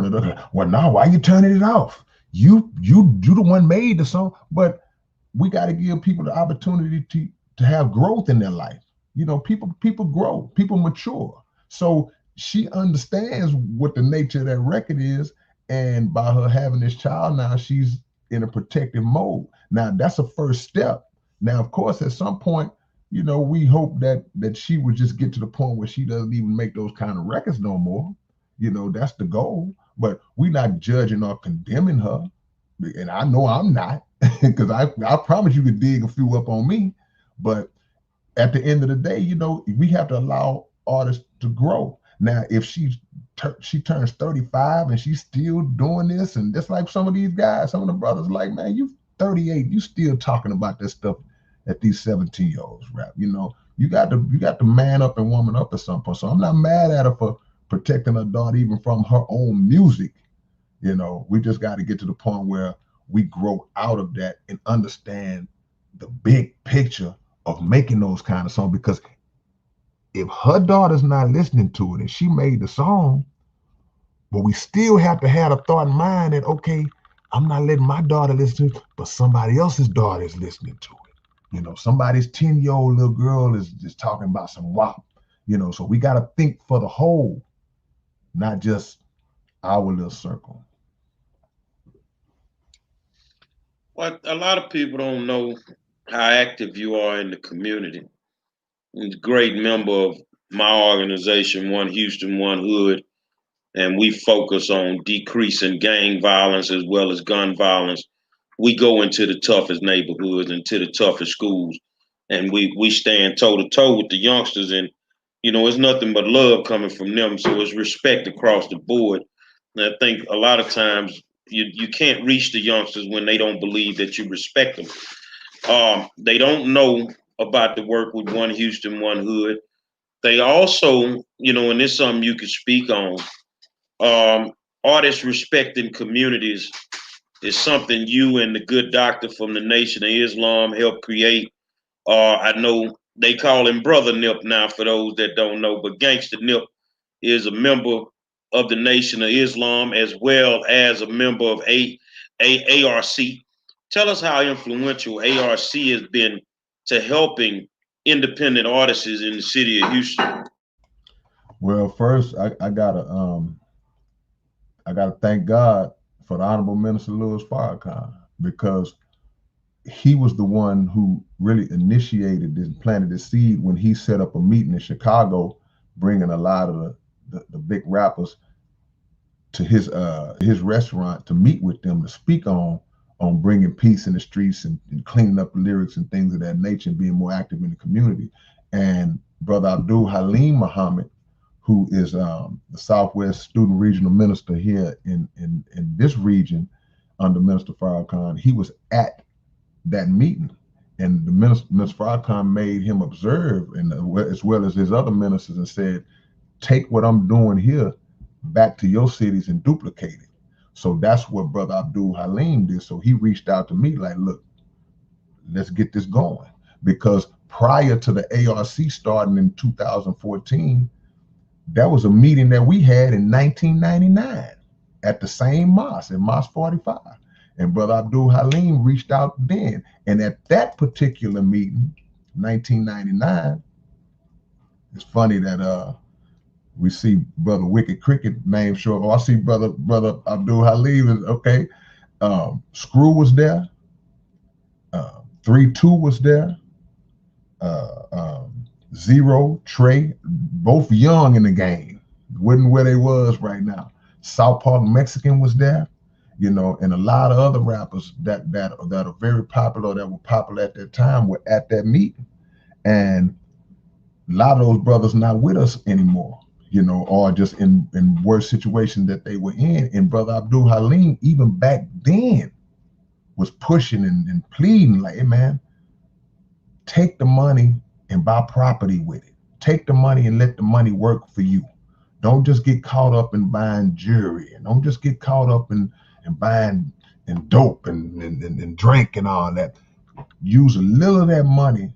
Well, now why you turning it off? You the one made the song. But we got to give people the opportunity to have growth in their life. You know, people grow, people mature. So she understands what the nature of that record is, and by her having this child now, she's in a protective mode. Now that's a first step. Now, of course, at some point, you know, we hope that she would just get to the point where she doesn't even make those kind of records no more. You know, that's the goal. But we're not judging or condemning her. And I know I'm not, because I promise you could dig a few up on me. But at the end of the day, you know, we have to allow artists to grow. Now, if she turns 35 and she's still doing this, and just like some of these guys, some of the brothers, like, man, you 38, you still talking about this stuff at these 17-year-olds rap. You know, you got to man up and woman up at some point. So I'm not mad at her for protecting her daughter even from her own music. You know, we just got to get to the point where we grow out of that and understand the big picture of making those kind of songs. Because if her daughter's not listening to it and she made the song, but we still have to have a thought in mind that, okay, I'm not letting my daughter listen to it, but somebody else's daughter is listening to it. You know, somebody's 10-year-old little girl is just talking about some WAP. You know, so we got to think for the whole, not just our little circle. Well, a lot of people don't know how active you are in the community. I'm a great member of my organization, One Houston, One Hood, and we focus on decreasing gang violence as well as gun violence. We go into the toughest neighborhoods and to the toughest schools, and we stand toe to toe with the youngsters, and you know, it's nothing but love coming from them. So it's respect across the board. And I think a lot of times you can't reach the youngsters when they don't believe that you respect them. They don't know about the work with One Houston, One Hood. They also, you know, and this is something you could speak on. Artists respecting communities is something you and the good doctor from the Nation of Islam helped create. I know they call him Brother Nip now, for those that don't know, but Gangsta Nip is a member of the Nation of Islam as well as a member of ARC. Tell us how influential ARC has been to helping independent artists in the city of Houston. Well, first I gotta thank God for the Honorable Minister Louis Farrakhan, because he was the one who really initiated this, planted the seed when he set up a meeting in Chicago, bringing a lot of the big rappers to his restaurant to meet with them, to speak on bringing peace in the streets and cleaning up the lyrics and things of that nature, and being more active in the community. And Brother Abdul Halim Muhammad, who is the Southwest Student Regional Minister here in this region under Minister Farrakhan, he was at that meeting. And the Minister Farrakhan made him observe, and as well as his other ministers, and said, take what I'm doing here back to your cities and duplicate it. So that's what Brother Abdul Halim did. So he reached out to me like, look, let's get this going. Because prior to the ARC starting in 2014, that was a meeting that we had in 1999 at the same mosque, in Mosque 45. And Brother Abdul Halim reached out then. And at that particular meeting, 1999, it's funny that we see Brother Wicked Cricket name show. Oh, I see Brother Abdul Halim is okay. Screw was there. 3-2 was there. Zero, Trey, both young in the game, wasn't where they was right now. South Park Mexican was there, you know, and a lot of other rappers that are very popular, that were popular at that time, were at that meeting. And a lot of those brothers not with us anymore, you know, or just in worse situations that they were in. And Brother Abdul Halim, even back then, was pushing and pleading like, hey man, take the money and buy property with it. Take the money and let the money work for you. Don't just get caught up in buying jewelry, and don't just get caught up in buying and dope and drink and all that. Use a little of that money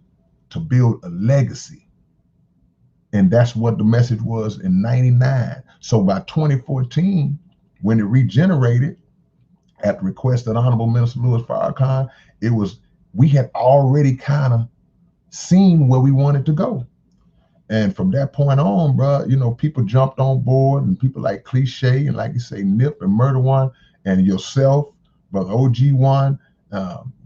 to build a legacy. And that's what the message was in 99. So by 2014, when it regenerated, at the request of the Honorable Minister Louis Farrakhan, we had already kind of seen where we wanted to go. And from that point on, bro, you know, people jumped on board, and people like Cliche and, like you say, Nip and Murder One and yourself, Brother OG One.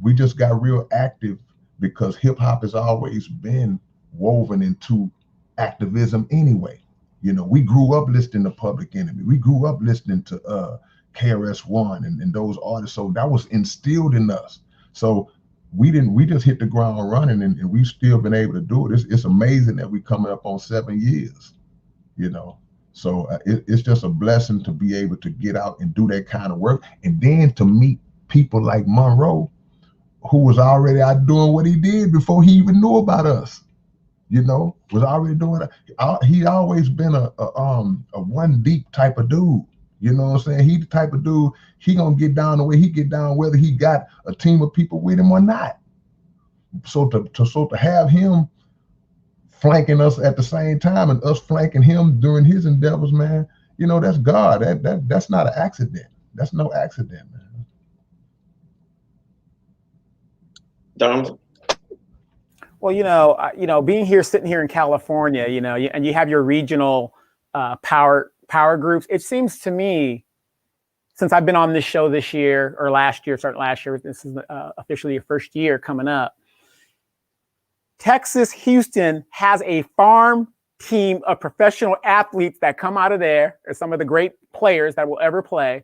We just got real active because hip hop has always been woven into activism anyway. You know, we grew up listening to Public Enemy. We grew up listening to KRS-One and those artists. So that was instilled in us. So we just hit the ground running, and we've still been able to do it. It's amazing that we're coming up on 7 years, you know. So it's just a blessing to be able to get out and do that kind of work, and then to meet people like Monroe, who was already out doing what he did before he even knew about us. You know, was already doing it. He always been a one deep type of dude. You know what I'm saying? He the type of dude, he gonna get down the way he get down, whether he got a team of people with him or not. So to have him flanking us at the same time, and us flanking him during his endeavors, man, you know, that's God. That's not an accident. That's no accident, man. Donald? Well, being here, sitting here in California, and you have your regional power groups. It seems to me, since I've been on this show this year or starting last year, this is officially your first year coming up. Texas, Houston has a farm team of professional athletes that come out of there, or some of the great players that will ever play.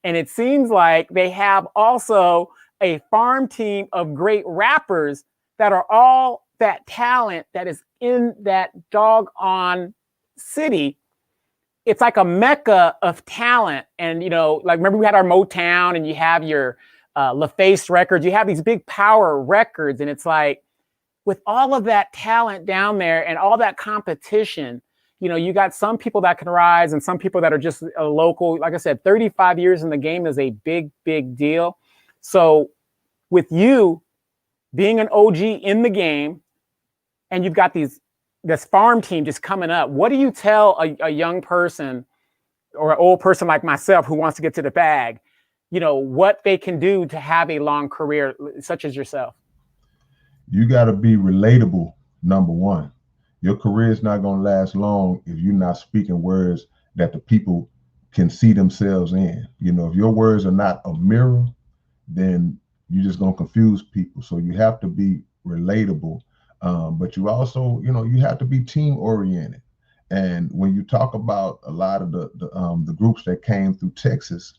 And it seems like they have also a farm team of great rappers that are all that talent that is in that doggone city. It's like a mecca of talent. And, like, remember we had our Motown, and you have your LaFace records, you have these big power records. And it's like, with all of that talent down there and all that competition, you got some people that can rise and some people that are just a local. Like I said, 35 years in the game is a big, big deal. So with you being an OG in the game, and you've got this farm team just coming up, what do you tell a young person or an old person like myself who wants to get to the bag, what they can do to have a long career such as yourself? You got to be relatable, number one. Your career is not going to last long if you're not speaking words that the people can see themselves in. If your words are not a mirror, then you're just going to confuse people. So you have to be relatable. But you also, you have to be team oriented. And when you talk about a lot of the groups that came through Texas,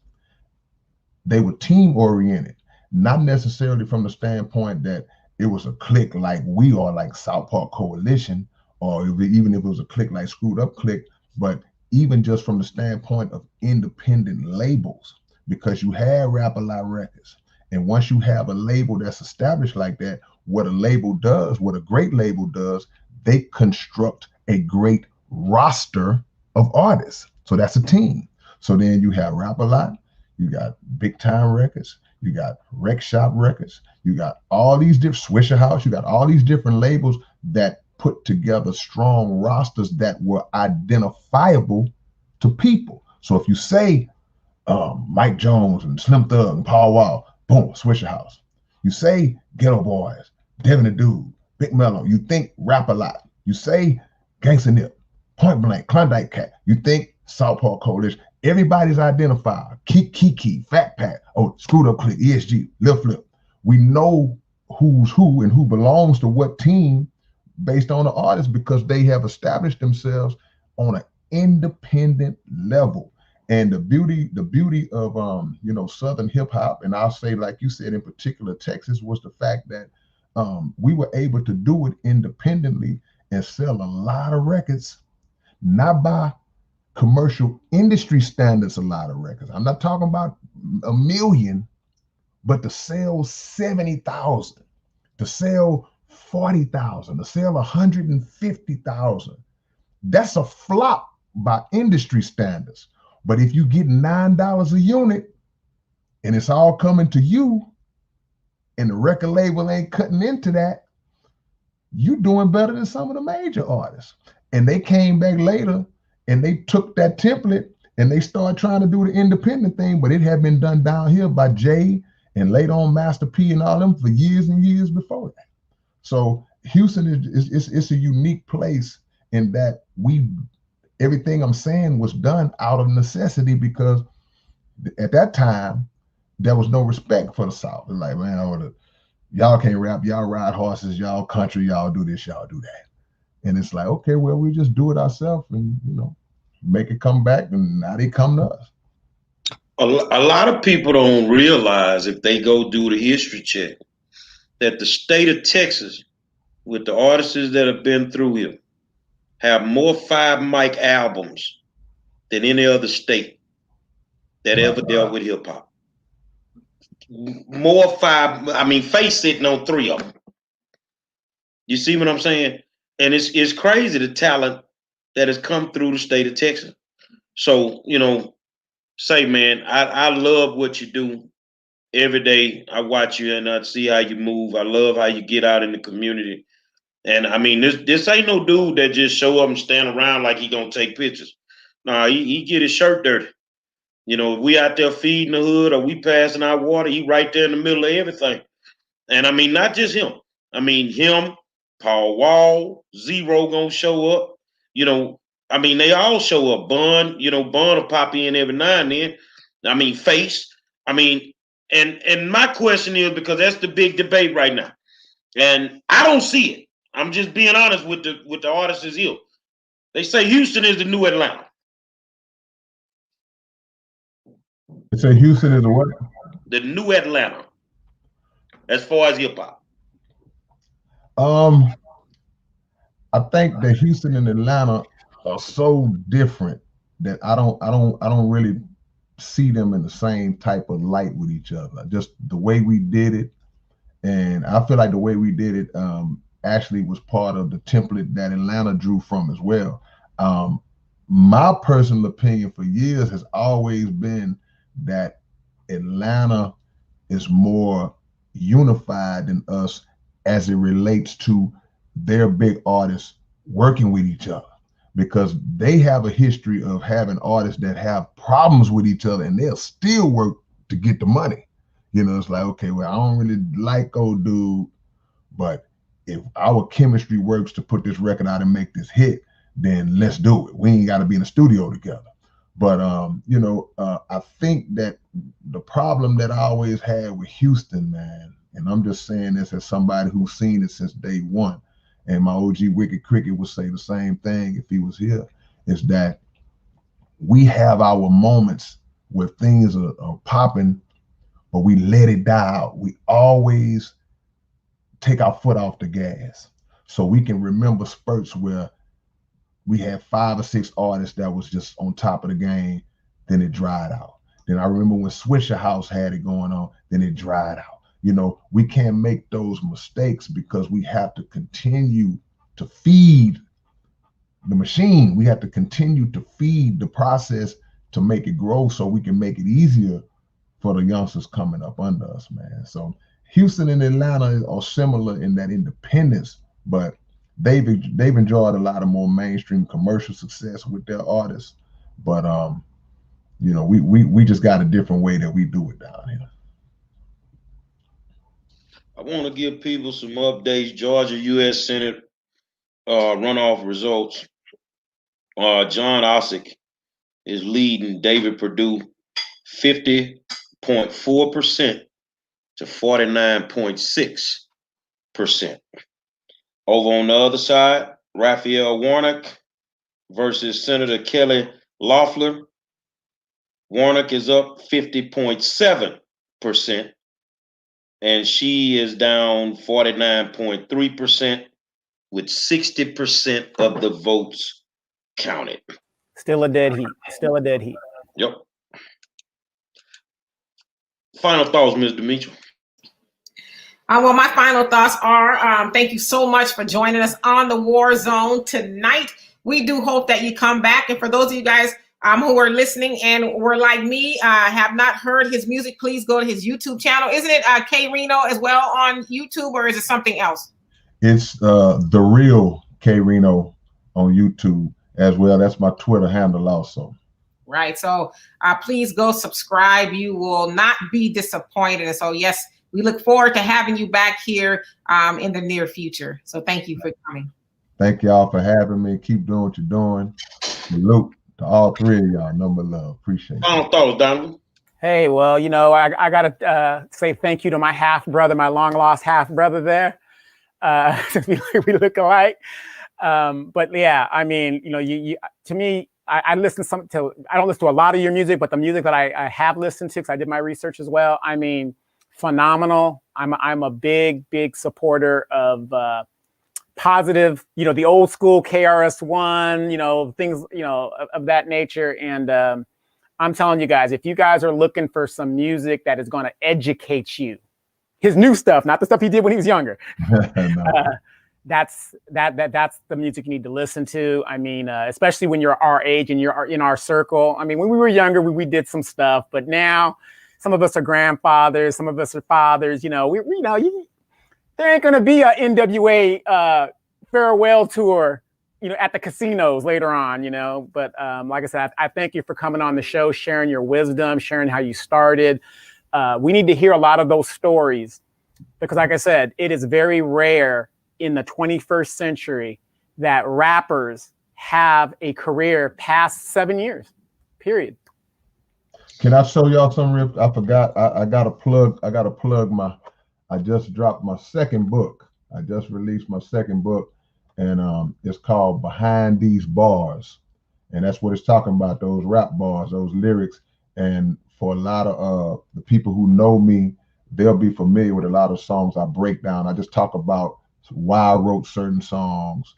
they were team oriented, not necessarily from the standpoint that it was a clique like we are, like South Park Coalition, or even if it was a clique like Screwed Up Clique, but even just from the standpoint of independent labels, because you have Rap-A-Lot Records. And once you have a label that's established like that, what a label does, what a great label does, they construct a great roster of artists. So that's a team. So then you have Rap-A-Lot, you got Big Time Records, you got Rec Shop Records, you got all these different Swisher House, you got all these different labels that put together strong rosters that were identifiable to people. So if you say Mike Jones and Slim Thug and Paul Wall, boom, Swisher House. You say Ghetto Boys, Devin the Dude, Big Mello, you think Rap-A-Lot. You say Gangsta Nip, Point Blank, Klondike Cat, you think Southpaw Coalition. Everybody's identified. Kiki, Fat Pat, Screwed Up Clique, ESG, Lil Flip. We know who's who and who belongs to what team based on the artist because they have established themselves on an independent level. And the beauty of Southern hip hop, and I'll say, like you said, in particular, Texas, was the fact that we were able to do it independently and sell a lot of records, not by commercial industry standards, a lot of records. I'm not talking about a million, but to sell 70,000, to sell 40,000, to sell 150,000. That's a flop by industry standards. But if you get $9 a unit and it's all coming to you and the record label ain't cutting into that, you're doing better than some of the major artists. And they came back later and they took that template and they started trying to do the independent thing, but it had been done down here by Jay and later on Master P and all them for years and years before that. So Houston is a unique place in that everything I'm saying was done out of necessity because at that time, there was no respect for the South. It's like, man, y'all can't rap, y'all ride horses, y'all country, y'all do this, y'all do that. And it's like, okay, well, we just do it ourselves and, make it come back, and now they come to us. A lot of people don't realize if they go do the history check that the state of Texas, with the artists that have been through here, have more 5 mic albums than any other state that ever dealt with hip hop. More 5, Face sitting on 3 of them. You see what I'm saying? And it's crazy the talent that has come through the state of Texas. So, say, man, I love what you do. Every day I watch you and I see how you move. I love how you get out in the community. And this ain't no dude that just show up and stand around like he gonna take pictures. Nah, he get his shirt dirty. If we out there feeding the hood or we passing out water, he right there in the middle of everything. And not just him. Him, Paul Wall, Zero gonna show up. They all show up. Bun will pop in every now and then. Face. And my question is, because that's the big debate right now. And I don't see it. I'm just being honest with the artists here. They say Houston is the new Atlanta. They say Houston is the what? The new Atlanta, as far as hip hop. I think that Houston and Atlanta are so different that I don't really see them in the same type of light with each other. Just the way we did it, and I feel like the way we did it actually was part of the template that Atlanta drew from as well. My personal opinion for years has always been that Atlanta is more unified than us as it relates to their big artists working with each other, because they have a history of having artists that have problems with each other and they'll still work to get the money. It's like, okay, well, I don't really like old dude, but if our chemistry works to put this record out and make this hit, then let's do it. We ain't got to be in the studio together. But, I think that the problem that I always had with Houston, man, and I'm just saying this as somebody who's seen it since day one, and my OG Wicked Cricket would say the same thing if he was here, is that we have our moments where things are popping, but we let it die out. We always take our foot off the gas. So we can remember spurts where we had 5 or 6 artists that was just on top of the game, then it dried out. Then I remember when Swisher House had it going on, then it dried out. You know, we can't make those mistakes because we have to continue to feed the machine. We have to continue to feed the process to make it grow so we can make it easier for the youngsters coming up under us, man. So Houston and Atlanta are similar in that independence, but they've enjoyed a lot of more mainstream commercial success with their artists. But you know, we just got a different way that we do it down here. I want to give people some updates. Georgia U.S. Senate runoff results. John Ossoff is leading David Perdue 50.4% to 49.6%. Over on the other side, Raphael Warnock versus Senator Kelly Loeffler. Warnock is up 50.7%, and she is down 49.3%, with 60% of the votes counted. Still a dead heat. Still a dead heat. Yep. Final thoughts, Ms. Demetra. Well, my final thoughts are thank you so much for joining us on the War Zone tonight. We do hope that you come back. And for those of you guys who are listening and were like me, have not heard his music, please go to his YouTube channel. Isn't it K-Reno as well on YouTube, or is it something else? It's the real K-Reno on YouTube as well. That's my Twitter handle also. Right. So please go subscribe. You will not be disappointed. And so, yes, we look forward to having you back here in the near future. So thank you for coming. Thank y'all for having me. Keep doing what you're doing. Salute to all 3 of y'all. Number love. Appreciate it. Final thoughts, Donovan. Hey, well, you know, I got to say thank you to my half brother, my long lost half brother there. We look alike. But yeah, I mean, you know, you to me, I listen to I don't listen to a lot of your music, but the music that I have listened to, because I did my research as well, I mean, phenomenal. I'm a big supporter of positive, you know, the old school KRS-One, you know, things, you know, of that nature. And I'm telling you guys, if you guys are looking for some music that is going to educate you, his new stuff, not the stuff he did when he was younger. No. That's the music you need to listen to. I mean, especially when you're our age and you're in our circle. I mean, when we were younger, we did some stuff, but now some of us are grandfathers, some of us are fathers. You know, there ain't gonna be a NWA farewell tour, you know, at the casinos later on. You know, but like I said, I thank you for coming on the show, sharing your wisdom, sharing how you started. We need to hear a lot of those stories because, like I said, it is very rare in the 21st century that rappers have a career past 7 years, period. Can I show y'all something? I forgot. I got to plug I just dropped my second book. I just released my second book, and it's called Behind These Bars. And that's what it's talking about, those rap bars, those lyrics. And for a lot of the people who know me, they'll be familiar with a lot of songs I break down. I just talk about why I wrote certain songs,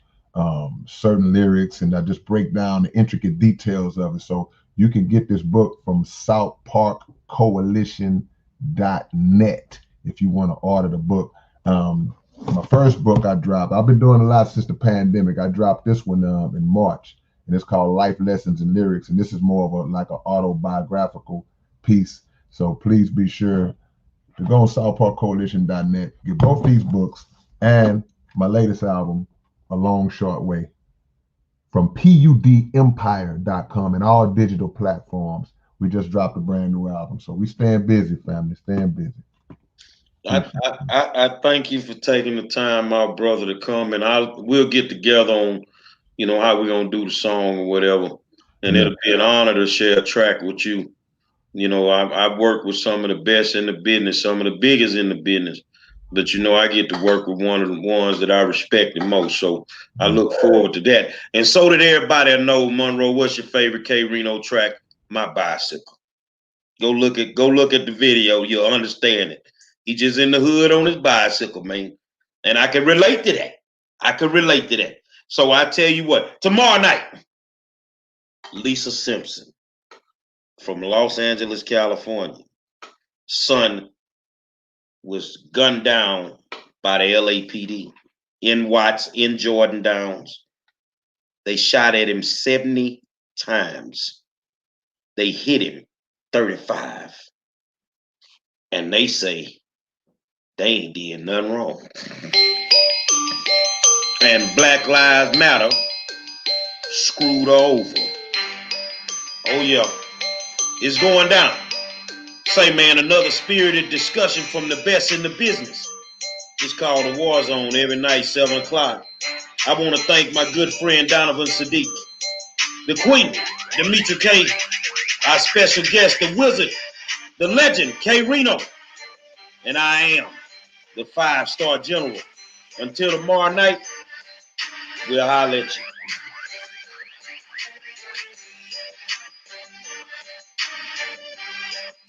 certain lyrics, and I just break down the intricate details of it. So you can get this book from southparkcoalition.net if you want to order the book. My first book I dropped, I've been doing a lot since the pandemic. I dropped this one in March, and it's called Life Lessons and Lyrics. And this is more of like an autobiographical piece. So please be sure to go on southparkcoalition.net, get both these books and my latest album, A Long Short Way, from pudempire.com and all digital platforms. We just dropped a brand new album. So we staying busy, family, staying busy. I thank you for taking the time, my brother, to come, and we'll get together on, you know, how we're gonna do the song or whatever. And it'll be an honor to share a track with you. You know, I've worked with some of the best in the business, some of the biggest in the business. But, you know, I get to work with one of the ones that I respect the most. So I look forward to that. And so did everybody that know, Monroe, what's your favorite K-Reno track? My Bicycle. Go look at the video. You'll understand it. He just in the hood on his bicycle, man. And I can relate to that. I could relate to that. So I tell you what, tomorrow night, Lisa Simpson from Los Angeles, California, son was gunned down by the LAPD in Watts, in Jordan Downs. They shot at him 70 times. They hit him 35. And they say they ain't did nothing wrong. And Black Lives Matter screwed her over. Oh yeah, it's going down. Say, man, another spirited discussion from the best in the business. It's called The War Zone every night, 7 o'clock. I want to thank my good friend Donovan Sadiq, the Queen, Demetra K, our special guest, the Wizard, the Legend, K-Reno, and I am the 5-star general. Until tomorrow night, we'll holler at you.